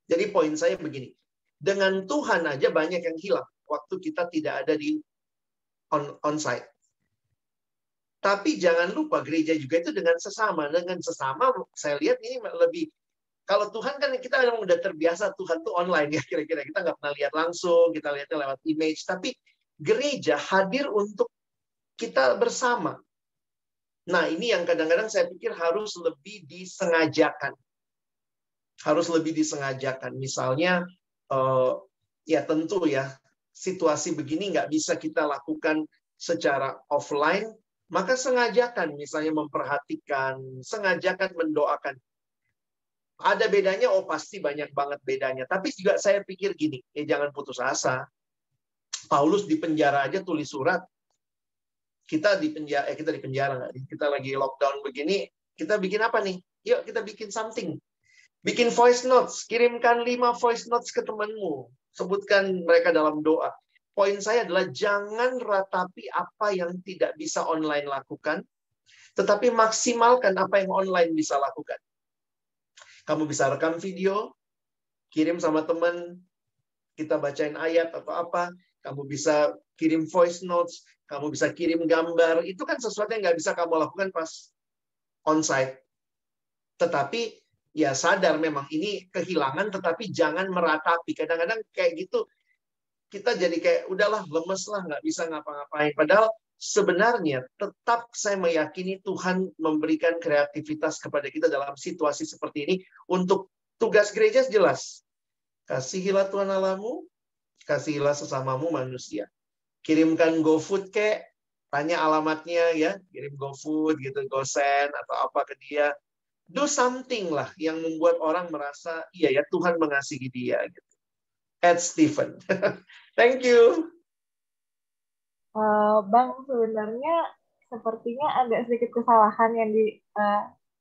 Jadi poin saya begini, dengan Tuhan aja banyak yang hilang waktu kita tidak ada di on-site. Tapi jangan lupa gereja juga itu dengan sesama. Dengan sesama saya lihat ini lebih, kalau Tuhan kan kita memang udah terbiasa Tuhan tuh online ya kira-kira. Kita nggak pernah lihat langsung, kita lihatnya lewat image. Tapi gereja hadir untuk kita bersama. Nah ini yang kadang-kadang saya pikir harus lebih disengajakan. Harus lebih disengajakan. Misalnya, ya tentu ya, situasi begini nggak bisa kita lakukan secara offline, maka sengajakan misalnya memperhatikan, sengajakan mendoakan. Ada bedanya, pasti banyak banget bedanya. Tapi juga saya pikir gini, jangan putus asa. Paulus di penjara aja tulis surat. Kita di penjara nggak? Kita lagi lockdown begini, kita bikin apa nih? Yuk kita bikin something. Bikin voice notes, kirimkan 5 voice notes ke temanmu. Sebutkan mereka dalam doa. Poin saya adalah jangan ratapi apa yang tidak bisa online lakukan, tetapi maksimalkan apa yang online bisa lakukan. Kamu bisa rekam video, kirim sama teman, kita bacain ayat atau apa, kamu bisa kirim voice notes, kamu bisa kirim gambar, itu kan sesuatu yang nggak bisa kamu lakukan pas onsite. Tetapi ya sadar memang ini kehilangan, tetapi jangan meratapi. Kadang-kadang kayak gitu, kita jadi kayak udahlah lemes lah, nggak bisa ngapa-ngapain. Padahal sebenarnya tetap saya meyakini Tuhan memberikan kreativitas kepada kita dalam situasi seperti ini. Untuk tugas gereja jelas. Kasihilah Tuhan Allahmu, kasihilah sesamamu manusia. Kirimkan GoFood kek, tanya alamatnya ya, kirim GoFood gitu, GoSend atau apa ke dia. Do something lah yang membuat orang merasa iya ya Tuhan mengasihi dia gitu. Ed Stephen. Thank you. Bang, sebenarnya sepertinya agak sedikit kesalahan yang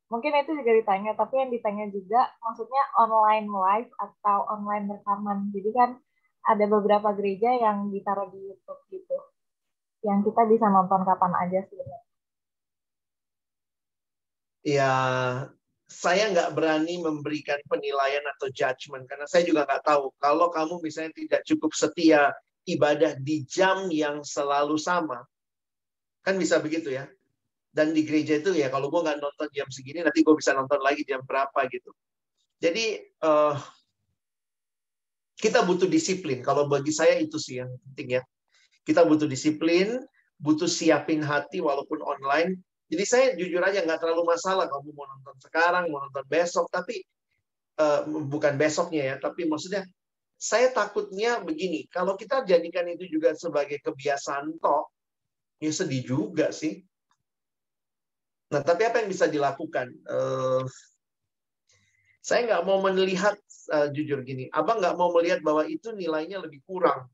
mungkin itu juga ditanya, tapi yang ditanya juga maksudnya online live atau online rekaman. Jadi kan ada beberapa gereja yang ditaruh di YouTube gitu, yang kita bisa nonton kapan aja sebenarnya. Ya, saya nggak berani memberikan penilaian atau judgement, karena saya juga nggak tahu. Kalau kamu misalnya tidak cukup setia ibadah di jam yang selalu sama, kan bisa begitu ya. Dan di gereja itu ya, kalau gue nggak nonton jam segini, nanti gue bisa nonton lagi jam berapa gitu. Jadi kita butuh disiplin. Kalau bagi saya itu sih yang penting ya. Kita butuh disiplin, butuh siapin hati walaupun online. Jadi saya jujur aja nggak terlalu masalah kamu mau nonton sekarang, mau nonton besok, tapi bukan besoknya ya, tapi maksudnya saya takutnya begini, kalau kita jadikan itu juga sebagai kebiasaan toh, ya sedih juga sih. Nah, tapi apa yang bisa dilakukan? Saya nggak mau melihat, jujur gini, abang nggak mau melihat bahwa itu nilainya lebih kurang.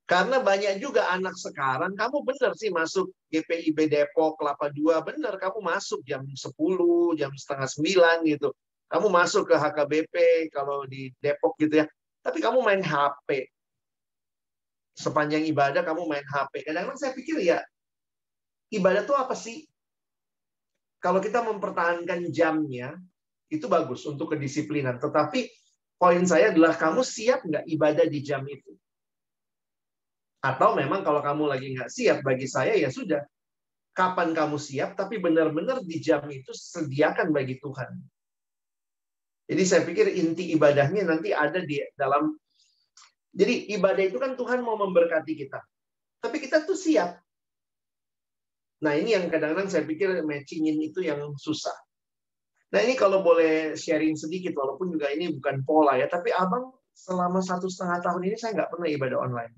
Karena banyak juga anak sekarang, kamu benar sih masuk GPIB Depok, Kelapa II, benar kamu masuk jam 10, jam setengah 9 gitu. Kamu masuk ke HKBP, kalau di Depok gitu ya. Tapi kamu main HP. Sepanjang ibadah kamu main HP. Kadang-kadang saya pikir ya, ibadah itu apa sih? Kalau kita mempertahankan jamnya, itu bagus untuk kedisiplinan. Tetapi poin saya adalah kamu siap nggak ibadah di jam itu? Atau memang kalau kamu lagi nggak siap, bagi saya ya sudah. Kapan kamu siap, tapi benar-benar di jam itu sediakan bagi Tuhan. Jadi saya pikir inti ibadahnya nanti ada di dalam. Jadi ibadah itu kan Tuhan mau memberkati kita. Tapi kita tuh siap. Nah ini yang kadang-kadang saya pikir matchingin itu yang susah. Nah ini kalau boleh sharing sedikit, walaupun juga ini bukan pola ya, tapi abang selama 1,5 tahun ini saya nggak pernah ibadah online.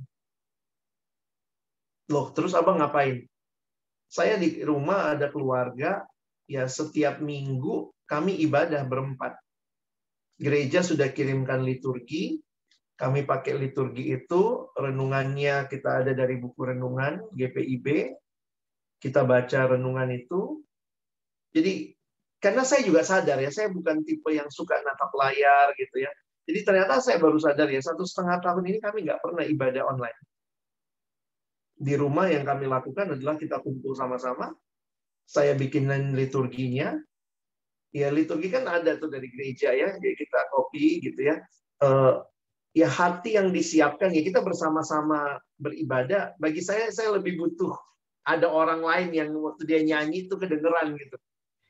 Loh, terus abang ngapain? Saya di rumah ada keluarga, ya setiap minggu kami ibadah berempat. Gereja sudah kirimkan liturgi, kami pakai liturgi itu, renungannya kita ada dari buku renungan, GPIB, kita baca renungan itu. Jadi, karena saya juga sadar ya, saya bukan tipe yang suka natap layar gitu ya. Jadi ternyata saya baru sadar ya, 1,5 tahun ini kami nggak pernah ibadah online. Di rumah yang kami lakukan adalah kita kumpul sama-sama, saya bikinin liturginya. Ya liturgi kan ada tuh dari gereja ya, jadi kita copy gitu ya. Ya hati yang disiapkan ya kita bersama-sama beribadah. Bagi saya lebih butuh ada orang lain yang waktu dia nyanyi itu kedengeran gitu.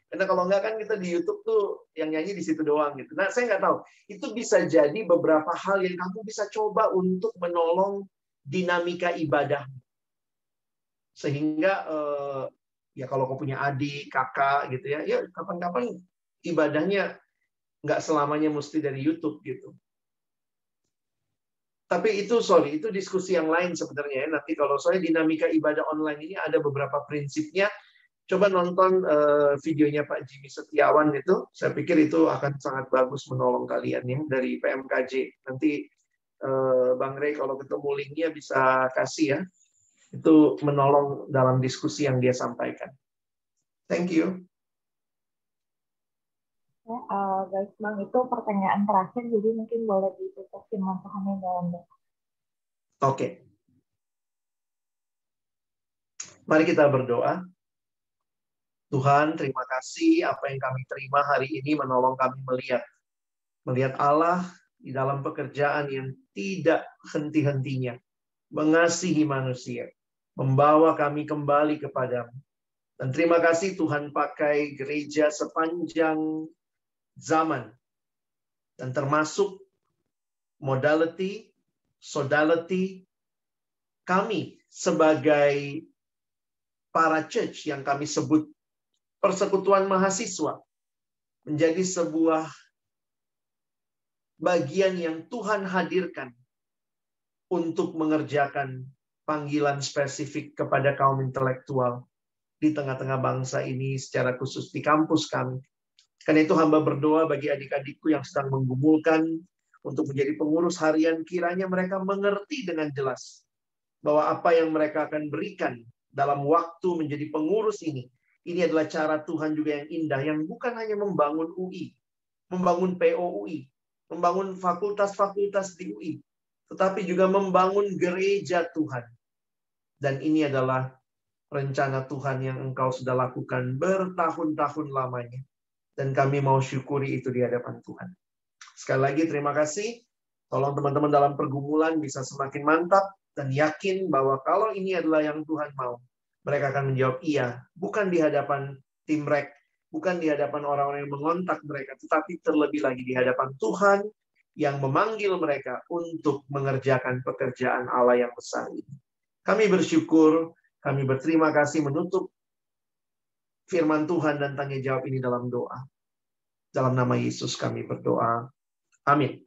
Karena kalau enggak kan kita di YouTube tuh yang nyanyi di situ doang gitu. Nah saya nggak tahu. Itu bisa jadi beberapa hal yang kamu bisa coba untuk menolong dinamika ibadah. Sehingga ya kalau kau punya adik, kakak gitu ya, ya kapan-kapan ibadahnya nggak selamanya mesti dari YouTube gitu. Tapi itu itu diskusi yang lain sebenarnya ya. Nanti kalau soal dinamika ibadah online ini ada beberapa prinsipnya. Coba nonton videonya Pak Jimmy Setiawan itu. Saya pikir itu akan sangat bagus menolong kalian ya dari PMKJ. Nanti Bang Rey kalau ketemu linknya bisa kasih ya. Itu menolong dalam diskusi yang dia sampaikan. Thank you. Ya, guys, Bang, itu pertanyaan terakhir, jadi mungkin boleh ditutup firman Tuhannya dalam doa. Oke. Mari kita berdoa. Tuhan, terima kasih apa yang kami terima hari ini menolong kami melihat Allah di dalam pekerjaan yang tidak henti-hentinya, mengasihi manusia, membawa kami kembali kepadamu. Dan terima kasih Tuhan pakai gereja sepanjang zaman, dan termasuk modality, sodality, kami sebagai para church yang kami sebut persekutuan mahasiswa menjadi sebuah bagian yang Tuhan hadirkan untuk mengerjakan panggilan spesifik kepada kaum intelektual di tengah-tengah bangsa ini, secara khusus di kampus kami. Karena itu hamba berdoa bagi adik-adikku yang sedang menggumulkan untuk menjadi pengurus harian, kiranya mereka mengerti dengan jelas bahwa apa yang mereka akan berikan dalam waktu menjadi pengurus ini adalah cara Tuhan juga yang indah, yang bukan hanya membangun UI, membangun POUI, membangun fakultas-fakultas di UI, tetapi juga membangun gereja Tuhan. Dan ini adalah rencana Tuhan yang Engkau sudah lakukan bertahun-tahun lamanya. Dan kami mau syukuri itu di hadapan Tuhan. Sekali lagi terima kasih. Tolong teman-teman dalam pergumulan bisa semakin mantap dan yakin bahwa kalau ini adalah yang Tuhan mau, mereka akan menjawab iya. Bukan di hadapan tim rek, bukan di hadapan orang-orang yang mengontak mereka, tetapi terlebih lagi di hadapan Tuhan yang memanggil mereka untuk mengerjakan pekerjaan Allah yang besar ini. Kami bersyukur, kami berterima kasih menutup firman Tuhan dan tanya jawab ini dalam doa. Dalam nama Yesus kami berdoa. Amin.